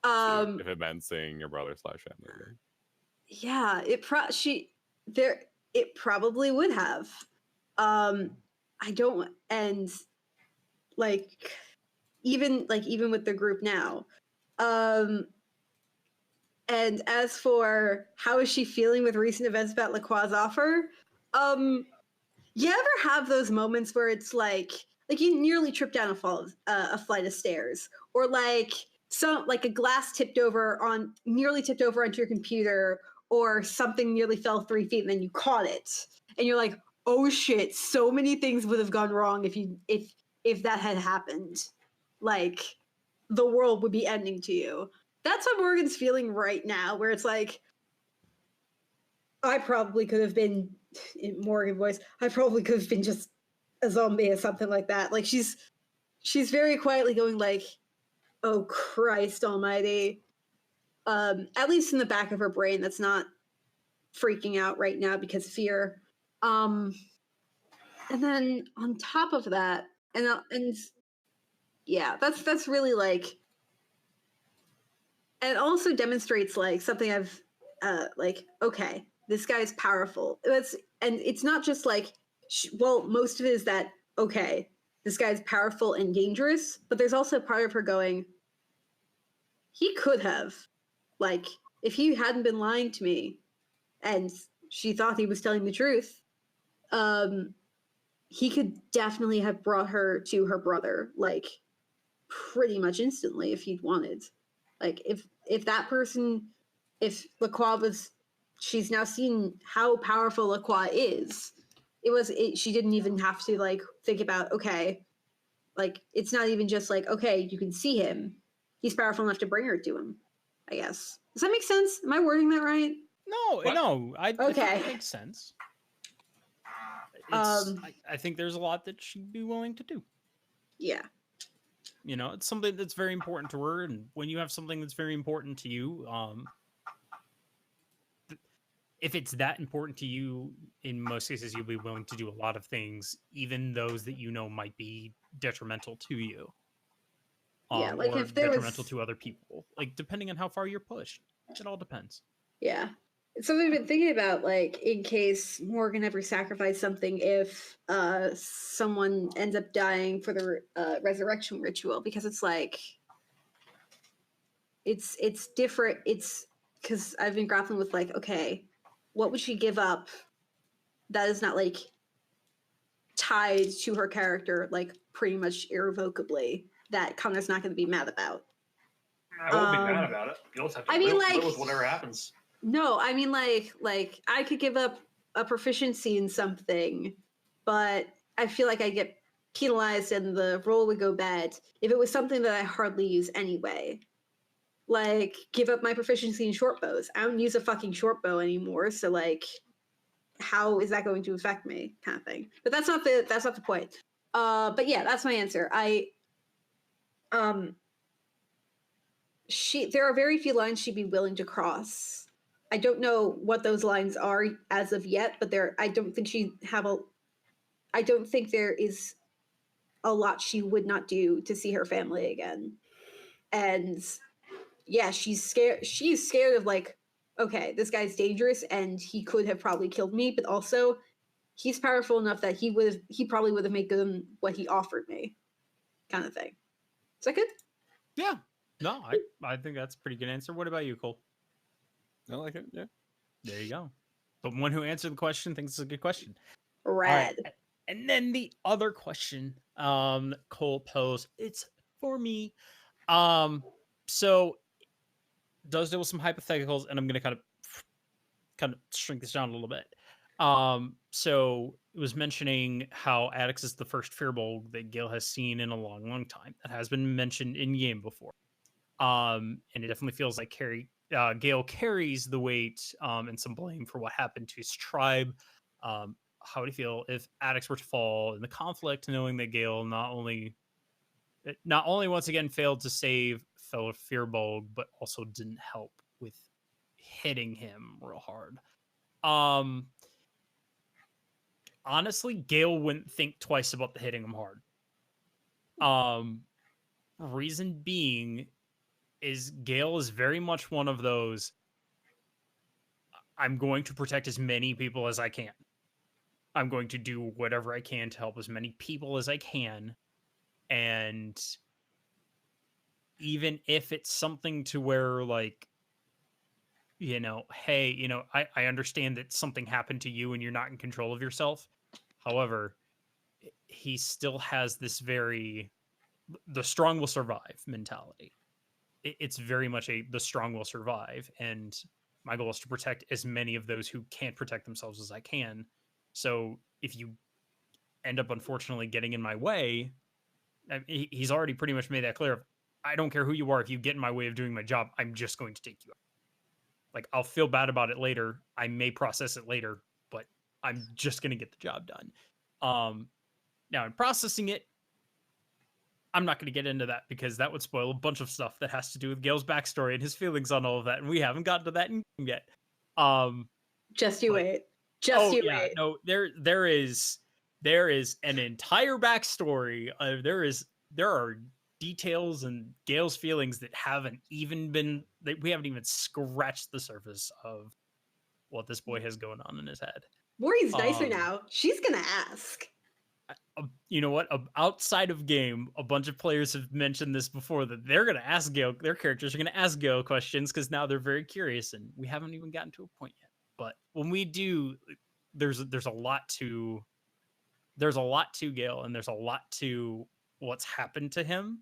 If it meant seeing your brother / family again. Yeah, it probably would have. I don't, and like even with the group now. And as for how is she feeling with recent events about Lacroix's offer, you ever have those moments where it's like you nearly tripped down a flight of stairs, or like a glass nearly tipped over onto your computer, or something nearly fell 3 feet and then you caught it, and you're like, oh shit, so many things would have gone wrong if that had happened. Like, the world would be ending to you. That's what Morgan's feeling right now, where it's like, I probably could have been, in Morgan voice, I probably could have been just a zombie or something like that. Like, she's very quietly going like, oh Christ almighty. At least in the back of her brain, that's not freaking out right now because of fear. And then on top of that, and yeah, that's really like, and it also demonstrates like something I've like, okay, this guy's powerful. It's not just like, most of it is that, okay, this guy's powerful and dangerous, but there's also part of her going, he could have, like, if he hadn't been lying to me and she thought he was telling the truth, he could definitely have brought her to her brother, like, pretty much instantly if he'd wanted. Like, if that person, if Lacroix she's now seen how powerful Lacroix is. She didn't even have to like think about, okay, like, it's not even just like, okay, you can see him. He's powerful enough to bring her to him, I guess. Does that make sense? Am I wording that right? No, I think Okay. it makes sense. I think there's a lot that she'd be willing to do. Yeah. You know, it's something that's very important to her, and when you have something that's very important to you, if it's that important to you, in most cases, you'll be willing to do a lot of things, even those that you know might be detrimental to you. Yeah, like or if there detrimental was... to other people. Like, depending on how far you're pushed. It all depends. Yeah. It's something I've been thinking about, like, in case Morgan ever sacrificed something if someone ends up dying for the resurrection ritual, because it's like, it's different. It's because I've been grappling with, like, okay, what would she give up that is not, like, tied to her character, like, pretty much irrevocably, that Connor's not going to be mad about? I won't be mad about it. You'll just have to live with whatever happens. No, I mean, like I could give up a proficiency in something, but I feel like I get penalized and the roll would go bad if it was something that I hardly use anyway. Like, give up my proficiency in short bows. I don't use a fucking short bow anymore, so, like, how is that going to affect me, kind of thing. But that's not the point. But yeah, that's my answer. There are very few lines she'd be willing to cross. I don't know what those lines are as of yet, but I don't think there is a lot she would not do to see her family again. And yeah, she's scared. She's scared of, like, okay, this guy's dangerous and he could have probably killed me, but also he's powerful enough that he probably would have made good what he offered me, kind of thing. Is that good? Yeah. No, I think that's a pretty good answer. What about you, Kole? I like it. Yeah. There you go. The one who answered the question thinks it's a good question. Rad. Right. And then the other question Kole posed, it's for me. So does deal with some hypotheticals, and I'm going to kind of shrink this down a little bit. So it was mentioning how Addax is the first Firbolg that Gael has seen in a long, long time. That has been mentioned in game before. And it definitely feels like Gael carries the weight and some blame for what happened to his tribe. How would you feel if Addax were to fall in the conflict, knowing that Gael not only once again failed to save fellow Firbolg, but also didn't help with hitting him real hard? Honestly, Gael wouldn't think twice about the hitting him hard. Reason being is Gael is very much one of those, I'm going to protect as many people as I can. I'm going to do whatever I can to help as many people as I can. And even if it's something to where, like, you know, hey, you know, I understand that something happened to you and you're not in control of yourself. However, he still has this the strong will survive mentality. It's very much the strong will survive. And my goal is to protect as many of those who can't protect themselves as I can. So if you end up, unfortunately, getting in my way, he's already pretty much made that clear. I don't care who you are. If you get in my way of doing my job, I'm just going to take you out. Like, I'll feel bad about it later. I may process it later, but I'm just going to get the job done. Now, in processing it, I'm not going to get into that because that would spoil a bunch of stuff that has to do with Gael's backstory and his feelings on all of that, and we haven't gotten to that yet. Just you wait. Wait. No, there is an entire backstory. There are details and Gael's feelings that we haven't even scratched the surface of what this boy has going on in his head. Morri's nicer now. She's gonna ask. You know what? Outside of game, a bunch of players have mentioned this before, that they're going to ask Gael, their characters are going to ask Gael questions because now they're very curious, and we haven't even gotten to a point yet. But when we do, there's a lot to Gael, and there's a lot to what's happened to him.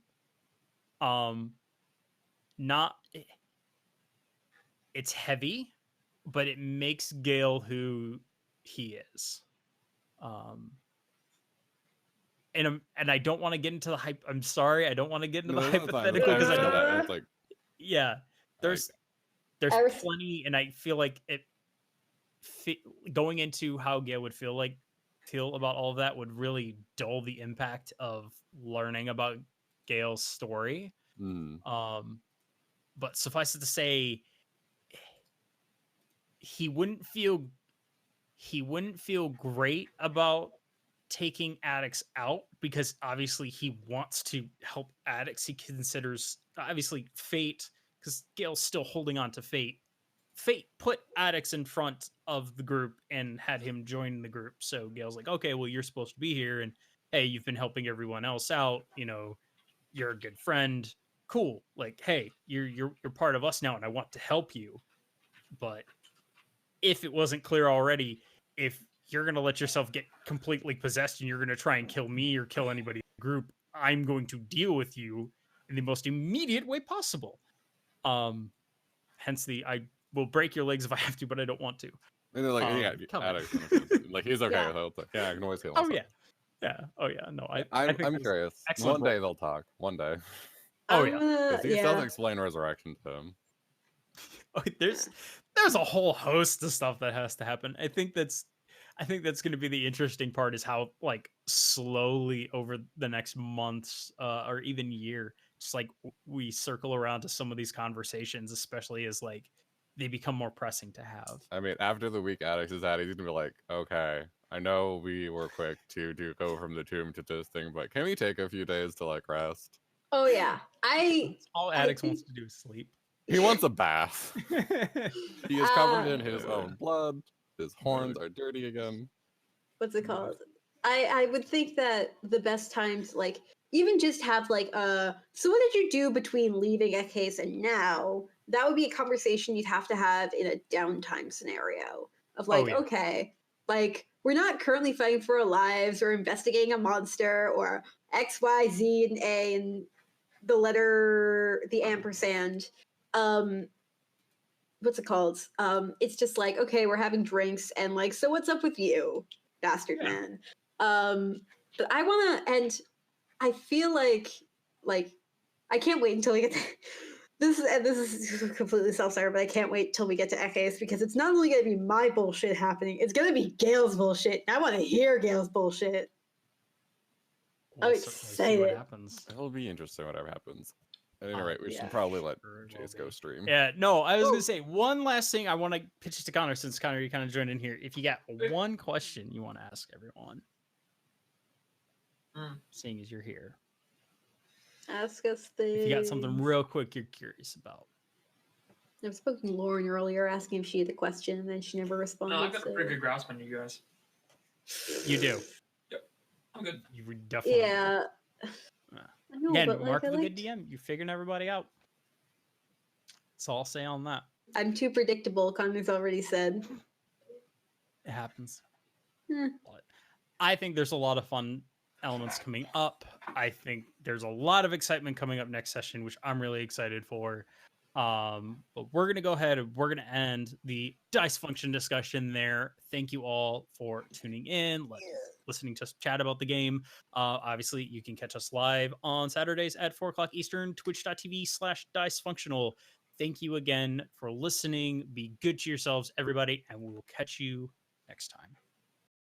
It's heavy, but it makes Gael who he is. And I don't want to get into the hype. I'm sorry, I don't want to get into the hypothetical because I don't. Like, yeah, there's plenty, and I feel like going into how Gael would feel like feel about all of that would really dull the impact of learning about Gael's story. But suffice it to say, he wouldn't feel great about taking Addax out, because obviously he wants to help Addax. He considers obviously fate, because Gael's still holding on to fate. Fate put Addax in front of the group and had him join the group. So Gael's like, okay, well, you're supposed to be here, and hey, you've been helping everyone else out. You know, you're a good friend. Cool. Like, hey, you're part of us now, and I want to help you. But if it wasn't clear already, if you're gonna let yourself get completely possessed and you're gonna try and kill me or kill anybody in the group, I'm going to deal with you in the most immediate way possible. Hence I will break your legs if I have to, but I don't want to. And they're like, yeah, Addax, like he's okay with it. Like, yeah, I can always heal myself. Oh yeah, yeah. Oh yeah. No, I'm curious. One day they'll talk. One day. Oh yeah, because he does explain resurrection to him. Oh, there's a whole host of stuff that has to happen. I think that's going to be the interesting part, is how like slowly over the next months or even year, just like we circle around to some of these conversations, especially as like they become more pressing to have. I mean, after the week Addax has had, he's gonna be like, okay, I know we were quick to go from the tomb to this thing, but can we take a few days to like rest? Oh yeah, all Addax wants to do is sleep. He wants a bath. He is covered in his own blood. His horns are dirty again. What's it called? I would think that the best times, like, even just have like so what did you do between leaving a case and now? That would be a conversation you'd have to have in a downtime scenario of like, okay, like we're not currently fighting for our lives or investigating a monster or X, Y, Z, and A and the letter, the ampersand. What's it called? It's just like, okay, we're having drinks and like, so what's up with you, bastard man? But I want to, and I feel like I can't wait until we get to, this is completely self-serving, but I can't wait till we get to Echoes, because it's not only going to be my bullshit happening, it's going to be Gael's bullshit. I want to hear Gael's bullshit. I'm excited. What happens. It'll be interesting whatever happens. At any rate, we should probably let Jace go stream. Yeah, no, I was going to say one last thing I want to pitch it to Conor, since Conor, you kind of joined in here. If you got one question you want to ask everyone, seeing as you're here. Ask us things. If you got something real quick you're curious about. I've spoken to Lauren earlier asking if she had a question, and then she never responded. No, I've got a pretty good grasp on you guys. You do? Yep. I'm good. You definitely Yeah. I know, again, but Mark like, of a good DM. You're figuring everybody out. That's all I'll say on that. I'm too predictable, Connor's already said. It happens. But I think there's a lot of fun elements coming up. I think there's a lot of excitement coming up next session, which I'm really excited for. But we're going to go ahead and we're going to end the Dicefunction discussion there. Thank you all for tuning in, listening to us chat about the game. Obviously, you can catch us live on Saturdays at 4 o'clock Eastern, twitch.tv/Dicefunctional. Thank you again for listening. Be good to yourselves, everybody, and we will catch you next time.